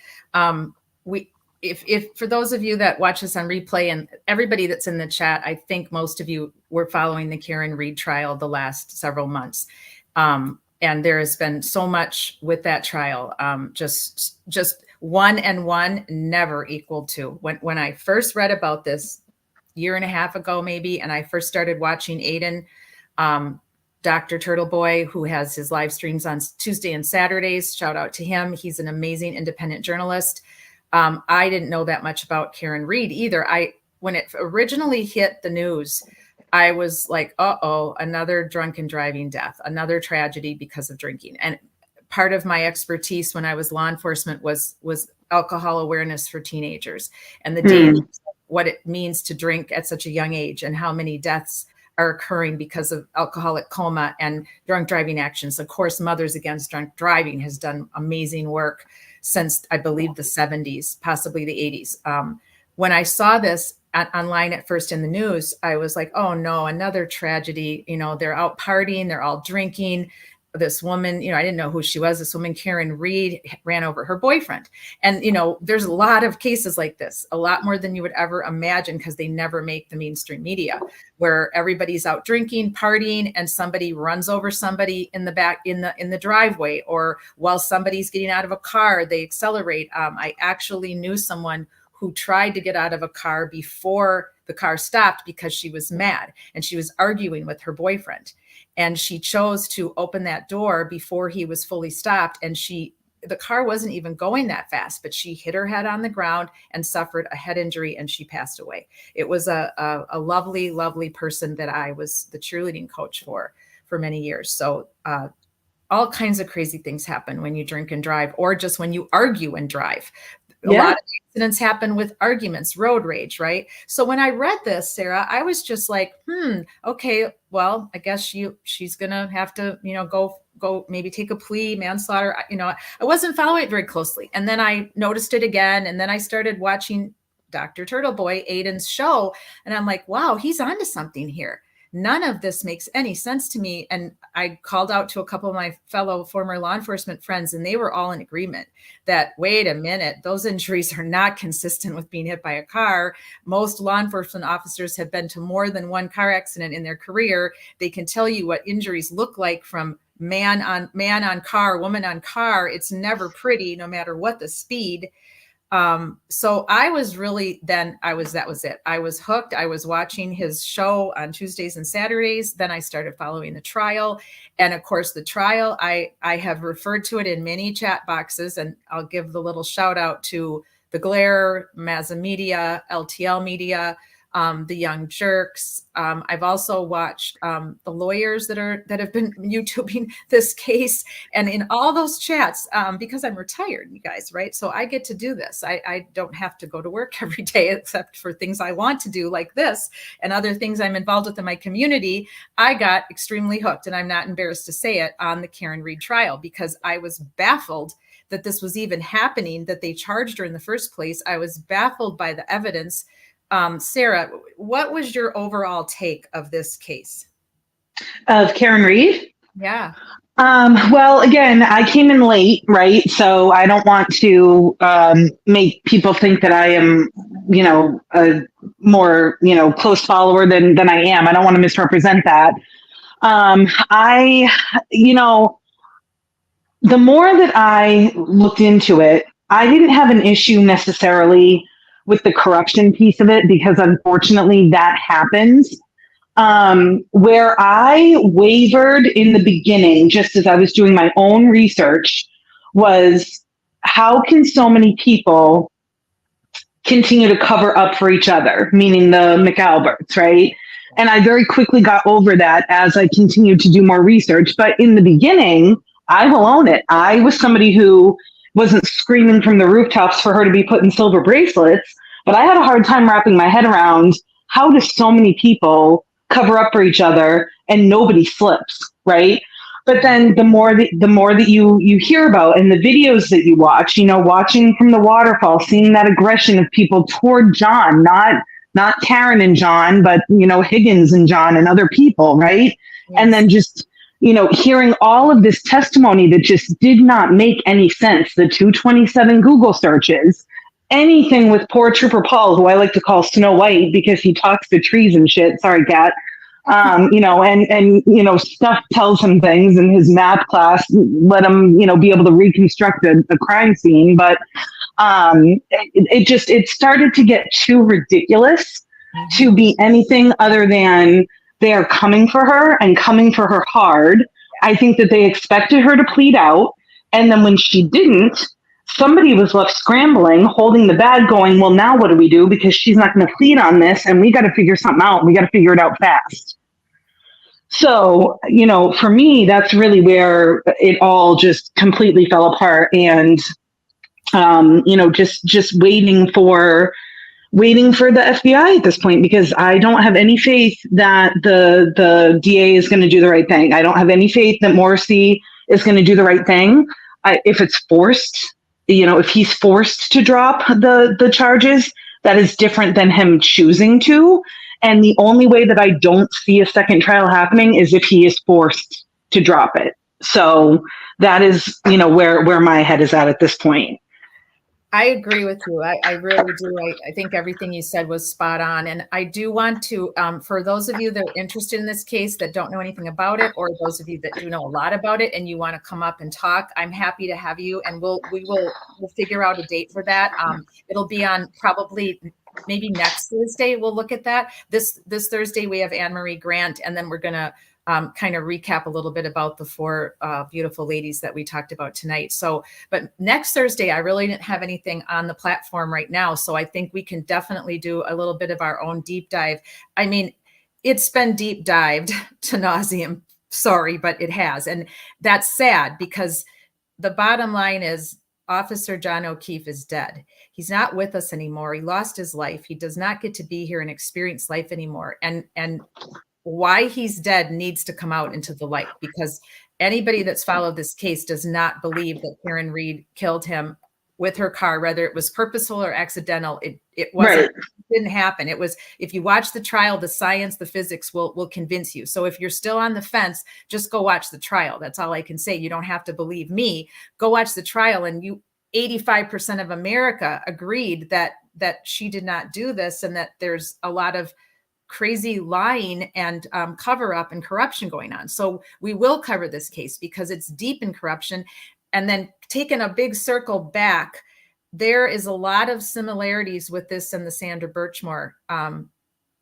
If for those of you that watch us on replay and everybody that's in the chat, I think most of you were following the Karen Read trial the last several months. And there has been so much with that trial. Just 1 and 1 never equal 2. When I first read about this year and a half ago, maybe, and I first started watching Aiden, Dr. Turtleboy, who has his live streams on Tuesday and Saturdays. Shout out to him. He's an amazing independent journalist. I didn't know that much about Karen Read either. When it originally hit the news, I was like, uh-oh, another drunken driving death, another tragedy because of drinking. And part of my expertise when I was law enforcement was alcohol awareness for teenagers and the dangers of what it means to drink at such a young age and how many deaths are occurring because of alcoholic coma and drunk driving actions. Of course, Mothers Against Drunk Driving has done amazing work since, I believe, the 70s, possibly the 80s. When I saw this online at first in the news, I was like, oh no, another tragedy. They're out partying, they're all drinking. This woman, I didn't know who she was. This woman, Karen Read, ran over her boyfriend. And, there's a lot of cases like this, a lot more than you would ever imagine, because they never make the mainstream media, where everybody's out drinking, partying, and somebody runs over somebody in the back, in the driveway, or while somebody's getting out of a car, they accelerate. I actually knew someone who tried to get out of a car before the car stopped because she was mad and she was arguing with her boyfriend. And she chose to open that door before he was fully stopped. And the car wasn't even going that fast, but she hit her head on the ground and suffered a head injury, and she passed away. It was a lovely, lovely person that I was the cheerleading coach for many years. So all kinds of crazy things happen when you drink and drive, or just when you argue and drive. A lot of accidents happen with arguments, road rage, right? So when I read this, Sarah, I was just like, okay, well, I guess she's gonna have to, go maybe take a plea, manslaughter. I wasn't following it very closely. And then I noticed it again. And then I started watching Dr. Turtleboy, Aiden's show. And I'm like, wow, he's onto something here. None of this makes any sense to me. And I called out to a couple of my fellow former law enforcement friends, and they were all in agreement that, wait a minute, those injuries are not consistent with being hit by a car. Most law enforcement officers have been to more than one car accident in their career. They can tell you what injuries look like from man on car, woman on car. It's never pretty, no matter what the speed. So I was really, that was it. I was hooked. I was watching his show on Tuesdays and Saturdays. Then I started following the trial. And of course, the trial, I have referred to it in many chat boxes, and I'll give the little shout out to the Glare, Mazza Media, LTL Media, the Young Jerks. I've also watched the lawyers that have been YouTubing this case, and in all those chats, because I'm retired, you guys, right? So I get to do this. I don't have to go to work every day, except for things I want to do like this and other things I'm involved with in my community. I got extremely hooked, and I'm not embarrassed to say it, on the Karen Read trial, because I was baffled that this was even happening, that they charged her in the first place. I was baffled by the evidence. Sarah, what was your overall take of this case? Of Karen Read? Yeah. Well, again, I came in late, right? So I don't want to make people think that I am, a more, close follower than I am. I don't want to misrepresent that. The more that I looked into it, I didn't have an issue necessarily with the corruption piece of it, because unfortunately that happens. Where I wavered in the beginning, just as I was doing my own research, was how can so many people continue to cover up for each other, meaning the McAlberts, right? And I very quickly got over that as I continued to do more research. But in the beginning, I will own it. I was somebody who, wasn't screaming from the rooftops for her to be put in silver bracelets. But I had a hard time wrapping my head around how do so many people cover up for each other and nobody slips, right? But then the more that you hear about and the videos that you watch, watching from the waterfall, seeing that aggression of people toward John, not Karen and John, but Higgins and John and other people, right? Yes. And then just hearing all of this testimony that just did not make any sense. The 227 Google searches, anything with poor Trooper Paul, who I like to call Snow White because he talks to trees and shit. Sorry, Kat. And stuff tells him things, and his math class let him, be able to reconstruct a crime scene. But it started to get too ridiculous to be anything other than they are coming for her and coming for her hard. I think that they expected her to plead out. And then when she didn't, somebody was left scrambling, holding the bag going, well, now what do we do? Because she's not going to plead on this, and we got to figure something out. We got to figure it out fast. So, for me, that's really where it all just completely fell apart. And, just waiting for the FBI at this point, because I don't have any faith that the DA is going to do the right thing. I don't have any faith that Morrissey is going to do the right thing. If it's forced, if he's forced to drop the charges, that is different than him choosing to. And the only way that I don't see a second trial happening is if he is forced to drop it. So that is, where my head is at this point. I agree with you. I really do. I think everything you said was spot on. And I do want to, for those of you that are interested in this case that don't know anything about it, or those of you that do know a lot about it and you want to come up and talk, I'm happy to have you. And we'll figure out a date for that. It'll be on probably maybe next Thursday. We'll look at that. This Thursday, we have Anne Marie Grant, and then we're going to kind of recap a little bit about the four beautiful ladies that we talked about tonight. So, but next Thursday, I really didn't have anything on the platform right now. So I think we can definitely do a little bit of our own deep dive. I mean, it's been deep dived to nauseam. Sorry, but it has. And that's sad, because the bottom line is Officer John O'Keefe is dead. He's not with us anymore. He lost his life. He does not get to be here and experience life anymore. And why he's dead needs to come out into the light, because anybody that's followed this case does not believe that Karen Read killed him with her car, whether it was purposeful or accidental. It wasn't, right. It didn't happen. It was, if you watch the trial, the science, the physics will convince you. So if you're still on the fence, just go watch the trial. That's all I can say. You don't have to believe me. Go watch the trial, and 85% of America agreed that she did not do this, and that there's a lot of crazy lying and cover up and corruption going on. So we will cover this case because it's deep in corruption. And then taking a big circle back, there is a lot of similarities with this and the Sandra Birchmore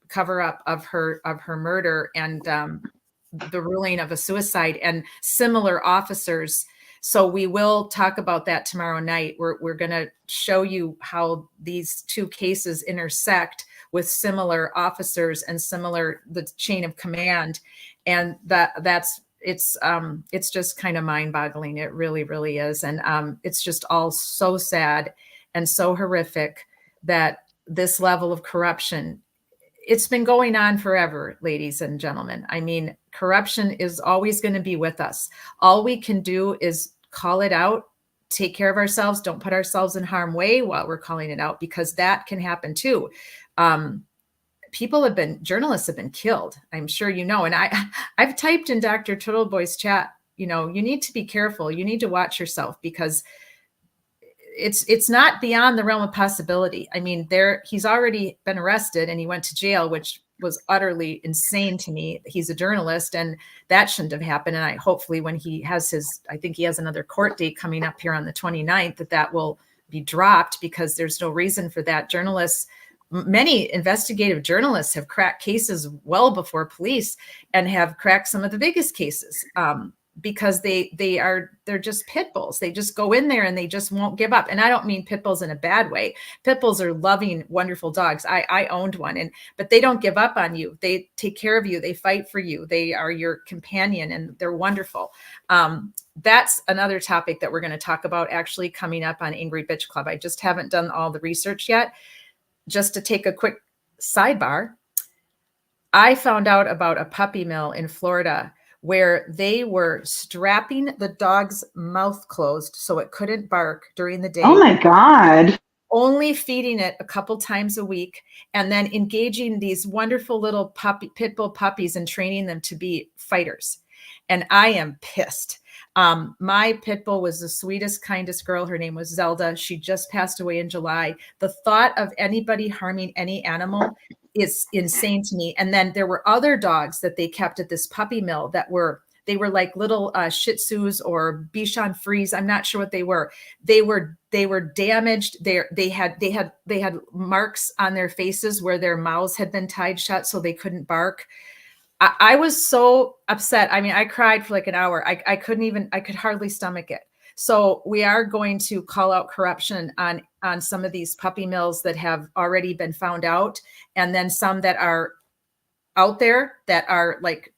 cover up of her murder, and the ruling of a suicide, and similar officers. So we will talk about that tomorrow night. We're going to show you how these two cases intersect with similar officers and the chain of command. And it's just kind of mind-boggling. It really, really is. And it's just all so sad and so horrific that this level of corruption, it's been going on forever, ladies and gentlemen. I mean, corruption is always going to be with us. All we can do is call it out, take care of ourselves, don't put ourselves in harm's way while we're calling it out, because that can happen too. Journalists have been killed. I'm sure you know. And I've typed in Dr. Turtleboy's chat, you need to be careful. You need to watch yourself, because it's not beyond the realm of possibility. I mean, he's already been arrested and he went to jail, which was utterly insane to me. He's a journalist, and that shouldn't have happened. And hopefully when he has I think he has another court date coming up here on the 29th, that will be dropped, because there's no reason for that. Many investigative journalists have cracked cases well before police, and have cracked some of the biggest cases. because they're just pit bulls. They just go in there and they just won't give up. And I don't mean pit bulls in a bad way. Pit bulls are loving, wonderful dogs. I owned one, but they don't give up on you. They take care of you. They fight for you. They are your companion, and they're wonderful. That's another topic that we're going to talk about actually coming up on Angry Bitch Club. I just haven't done all the research yet. Just to take a quick sidebar, I found out about a puppy mill in Florida where they were strapping the dog's mouth closed so it couldn't bark during the day. Oh my God. Only feeding it a couple times a week, and then engaging these wonderful little pit bull puppies and training them to be fighters. And I am pissed. My pit bull was the sweetest, kindest girl. Her name was Zelda. She just passed away in July. The thought of anybody harming any animal is insane to me. And then there were other dogs that they kept at this puppy mill that were like little Shih Tzus or Bichon Frise. I'm not sure what they were. They were damaged. They had marks on their faces where their mouths had been tied shut so they couldn't bark. I was so upset. I mean, I cried for like an hour. I could hardly stomach it. So we are going to call out corruption on some of these puppy mills that have already been found out, and then some that are out there that are like,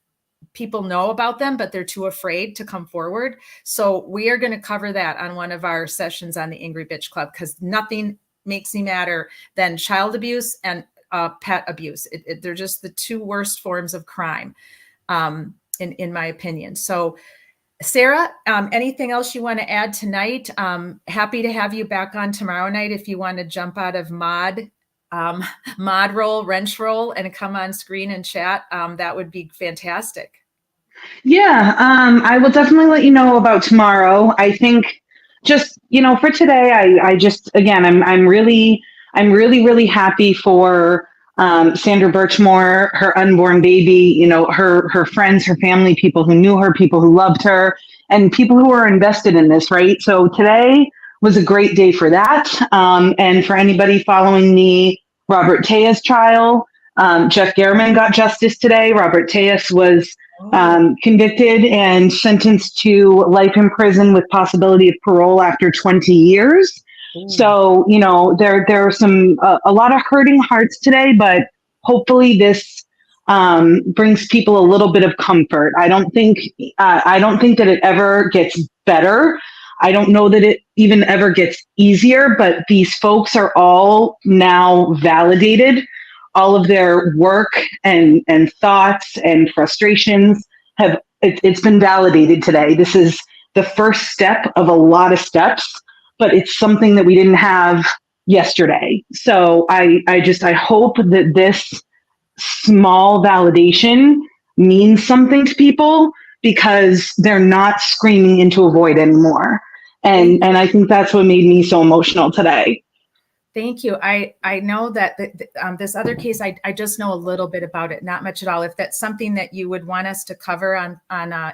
people know about them, but they're too afraid to come forward. So we are going to cover that on one of our sessions on the Angry Bitch Club, because nothing makes me madder than child abuse and pet abuse. They're just the two worst forms of crime, in my opinion. So Sarah, anything else you want to add tonight? Happy to have you back on tomorrow night if you want to jump out of mod role, wrench role, and come on screen and chat. That would be fantastic. Yeah, I will definitely let you know about tomorrow. I think just, for today, I'm really, really happy for Sandra Birchmore, her unborn baby, her friends, her family, people who knew her, people who loved her, and people who are invested in this, right? So today was a great day for that. And for anybody following the Robert Tejas trial, Jeff Garman got justice today. Robert Tejas was convicted and sentenced to life in prison with possibility of parole after 20 years. So, there are a lot of hurting hearts today, but hopefully this brings people a little bit of comfort. I don't think that it ever gets better. I don't know that it even ever gets easier, but these folks are all now validated. All of their work and thoughts and frustrations it's been validated today. This is the first step of a lot of steps, but it's something that we didn't have yesterday. So I hope that this small validation means something to people, because they're not screaming into a void anymore. And I think that's what made me so emotional today. Thank you. I know that this other case, I just know a little bit about it, not much at all. If that's something that you would want us to cover on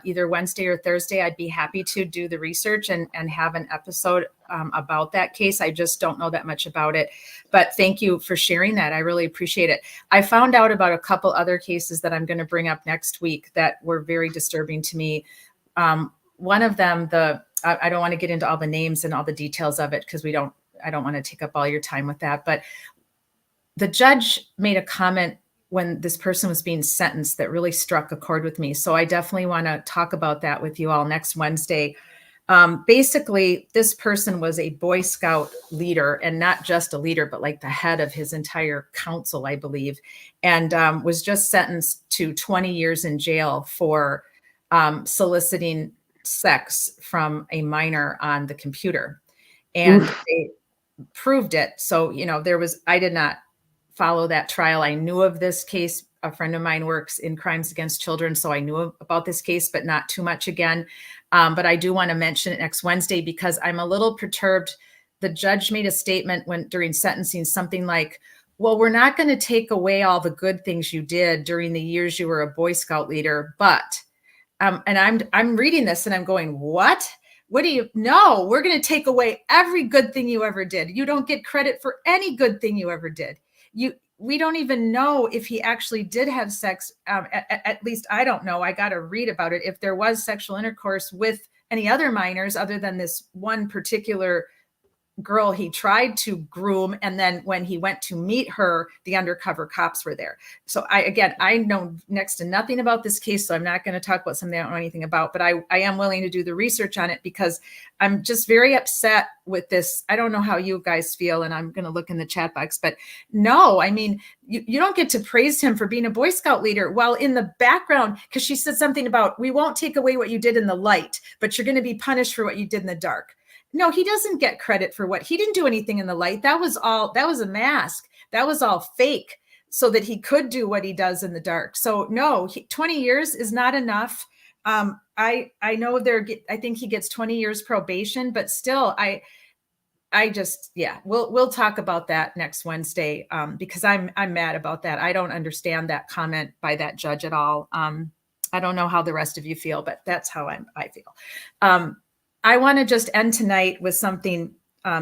either Wednesday or Thursday, I'd be happy to do the research and have an episode about that case. I just don't know that much about it. But thank you for sharing that. I really appreciate it. I found out about a couple other cases that I'm going to bring up next week that were very disturbing to me. One of them, I don't want to get into all the names and all the details of it, because I don't want to take up all your time with that, but the judge made a comment when this person was being sentenced that really struck a chord with me. So I definitely want to talk about that with you all next Wednesday. Basically, this person was a Boy Scout leader, and not just a leader, but like the head of his entire council, I believe, and was just sentenced to 20 years in jail for soliciting sex from a minor on the computer. And they proved it. So, I did not follow that trial. I knew of this case. A friend of mine works in crimes against children, so I knew about this case, but not too much again. But I do want to mention it next Wednesday, because I'm a little perturbed. The judge made a statement during sentencing, something like, well, we're not going to take away all the good things you did during the years you were a Boy Scout leader, but, and I'm reading this and I'm going, what? What do you know? We're going to take away every good thing you ever did. You don't get credit for any good thing you ever did. we don't even know if he actually did have sex. At least I don't know. I got to read about it. If there was sexual intercourse with any other minors other than this one particular girl he tried to groom, and then when he went to meet her, the undercover cops were there. So I know next to nothing about this case, so I'm not going to talk about something I don't know anything about, but I am willing to do the research on it because I'm just very upset with this. I don't know how you guys feel, and I'm going to look in the chat box, but no, I mean, you don't get to praise him for being a Boy Scout leader. Well, in the background, because she said something about, we won't take away what you did in the light, but you're going to be punished for what you did in the dark. No, he doesn't get credit for what he didn't do anything in the light. That was a mask. That was all fake so that he could do what he does in the dark. So no, 20 years is not enough. I know I think he gets 20 years probation, but still, we'll talk about that next Wednesday because I'm mad about that. I don't understand that comment by that judge at all. I don't know how the rest of you feel, but that's how I feel. I want to just end tonight with something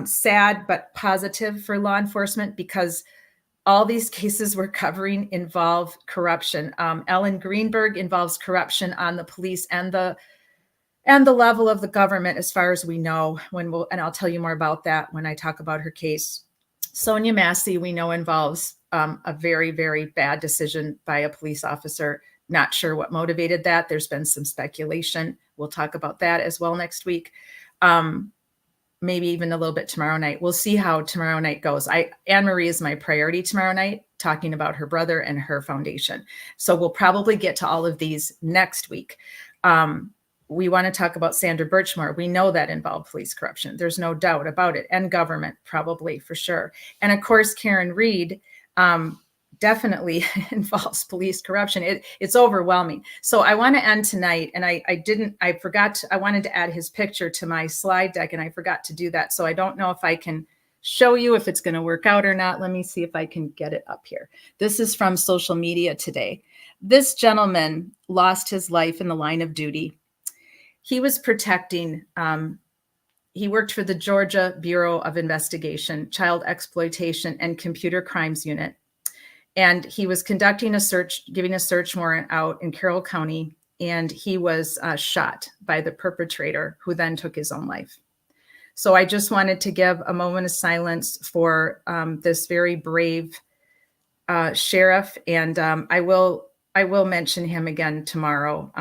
sad but positive for law enforcement, because all these cases we're covering involve corruption. Ellen Greenberg involves corruption on the police and the level of the government, as far as we know. And I'll tell you more about that when I talk about her case. Sonia Massey, we know, involves a very, very bad decision by a police officer. Not sure what motivated that. There's been some speculation. We'll talk about that as well next week. Maybe even a little bit tomorrow night. We'll see how tomorrow night goes. Anne Marie is my priority tomorrow night, talking about her brother and her foundation. So we'll probably get to all of these next week. We want to talk about Sandra Birchmore. We know that involved police corruption. There's no doubt about it. And government, probably, for sure. And of course, Karen Reed, definitely involves police corruption. It's overwhelming. So I want to end tonight, and I wanted to add his picture to my slide deck, and I forgot to do that. So I don't know if I can show you if it's going to work out or not. Let me see if I can get it up here. This is from social media today. This gentleman lost his life in the line of duty. He was protecting, he worked for the Georgia Bureau of Investigation, Child Exploitation and Computer Crimes Unit. And he was conducting a search, giving a search warrant out in Carroll County, and he was shot by the perpetrator, who then took his own life. So I just wanted to give a moment of silence for this very brave sheriff, and I will mention him again tomorrow.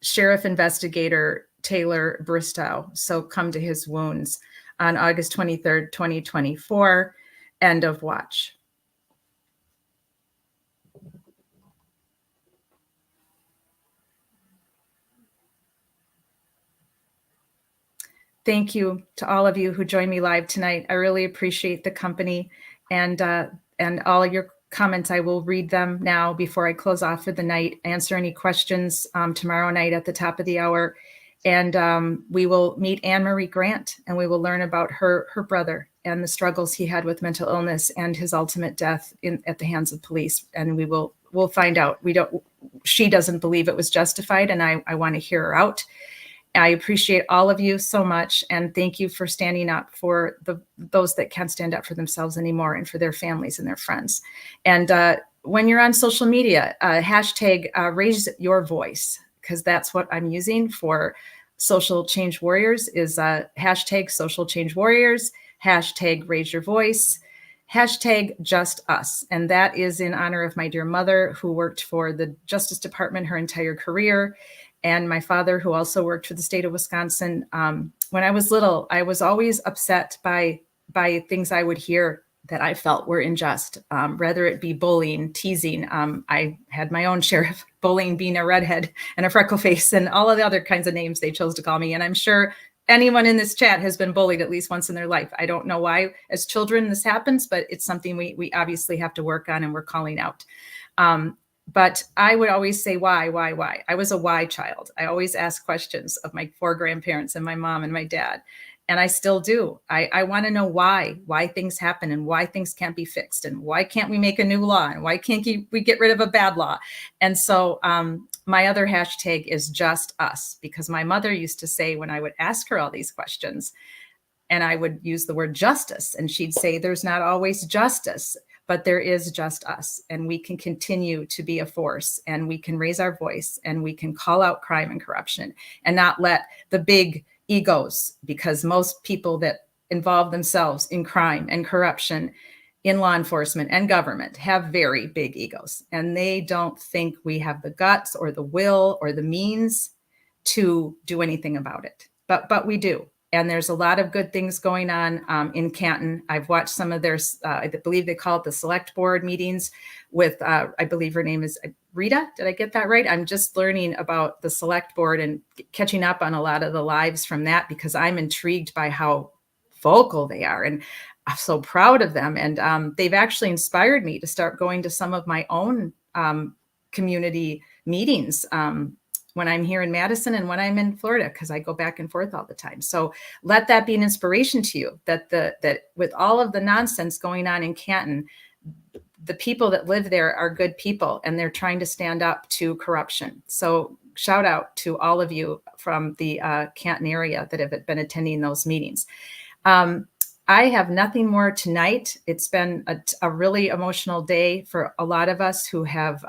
Sheriff Investigator Taylor Bristow. So come to his wounds on August 23rd, 2024. End of watch. Thank you to all of you who joined me live tonight. I really appreciate the company and all of your comments. I will read them now before I close off for the night, answer any questions tomorrow night at the top of the hour. And we will meet Anne Marie Grant, and we will learn about her brother and the struggles he had with mental illness and his ultimate death at the hands of police. And we'll find out. She doesn't believe it was justified, and I want to hear her out. I appreciate all of you so much, and thank you for standing up for those that can't stand up for themselves anymore, and for their families and their friends. And when you're on social media, hashtag raise your voice, because that's what I'm using for Social Change Warriors, is hashtag Social Change Warriors, hashtag raise your voice, hashtag just us. And that is in honor of my dear mother, who worked for the Justice Department her entire career, and my father, who also worked for the state of Wisconsin. When I was little, I was always upset by things I would hear that I felt were unjust, whether it be bullying, teasing. I had my own share of bullying, being a redhead and a freckle face and all of the other kinds of names they chose to call me. And I'm sure anyone in this chat has been bullied at least once in their life. I don't know why as children this happens, but it's something we obviously have to work on, and we're calling out. But I would always say, why? I was a why child. I always asked questions of my 4 grandparents and my mom and my dad. And I still do. I want to know why things happen, and why things can't be fixed, and why can't we make a new law, and why can't we get rid of a bad law? And so my other hashtag is just us, because my mother used to say, when I would ask her all these questions, and I would use the word justice, and she'd say, there's not always justice, but there is just us, and we can continue to be a force, and we can raise our voice, and we can call out crime and corruption, and not let the big egos, because most people that involve themselves in crime and corruption in law enforcement and government have very big egos, and they don't think we have the guts or the will or the means to do anything about it. But we do. And there's a lot of good things going on in Canton. I've watched some of their, I believe they call it the select board meetings with, I believe her name is Rita. Did I get that right? I'm just learning about the select board and catching up on a lot of the lives from that, because I'm intrigued by how vocal they are. And I'm so proud of them. And they've actually inspired me to start going to some of my own community meetings when I'm here in Madison and when I'm in Florida, because I go back and forth all the time. So let that be an inspiration to you, that with all of the nonsense going on in Canton, the people that live there are good people, and they're trying to stand up to corruption. So shout out to all of you from the Canton area that have been attending those meetings. I have nothing more tonight. It's been a really emotional day for a lot of us who have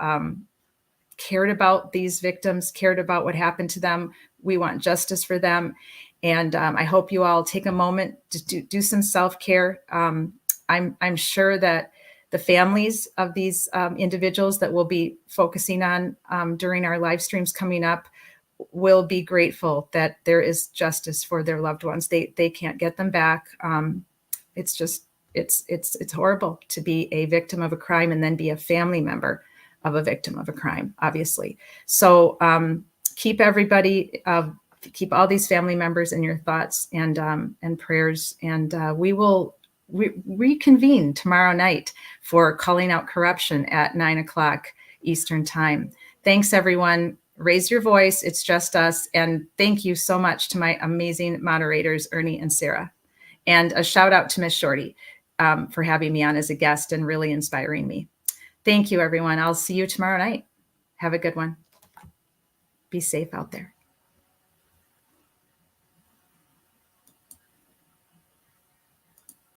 cared about these victims, cared about what happened to them. We want justice for them. And I hope you all take a moment to do some self-care. I'm sure that the families of these individuals that we'll be focusing on during our live streams coming up will be grateful that there is justice for their loved ones. They can't get them back. It's just, it's horrible to be a victim of a crime and then be a family member of a victim of a crime, obviously. So keep everybody, keep all these family members in your thoughts and prayers. And we will reconvene tomorrow night for Calling Out Corruption at 9:00 Eastern Time. Thanks, everyone. Raise your voice. It's just us. And thank you so much to my amazing moderators, Ernie and Sarah. And a shout out to Miss Shorty for having me on as a guest and really inspiring me. Thank you, everyone. I'll see you tomorrow night. Have a good one. Be safe out there.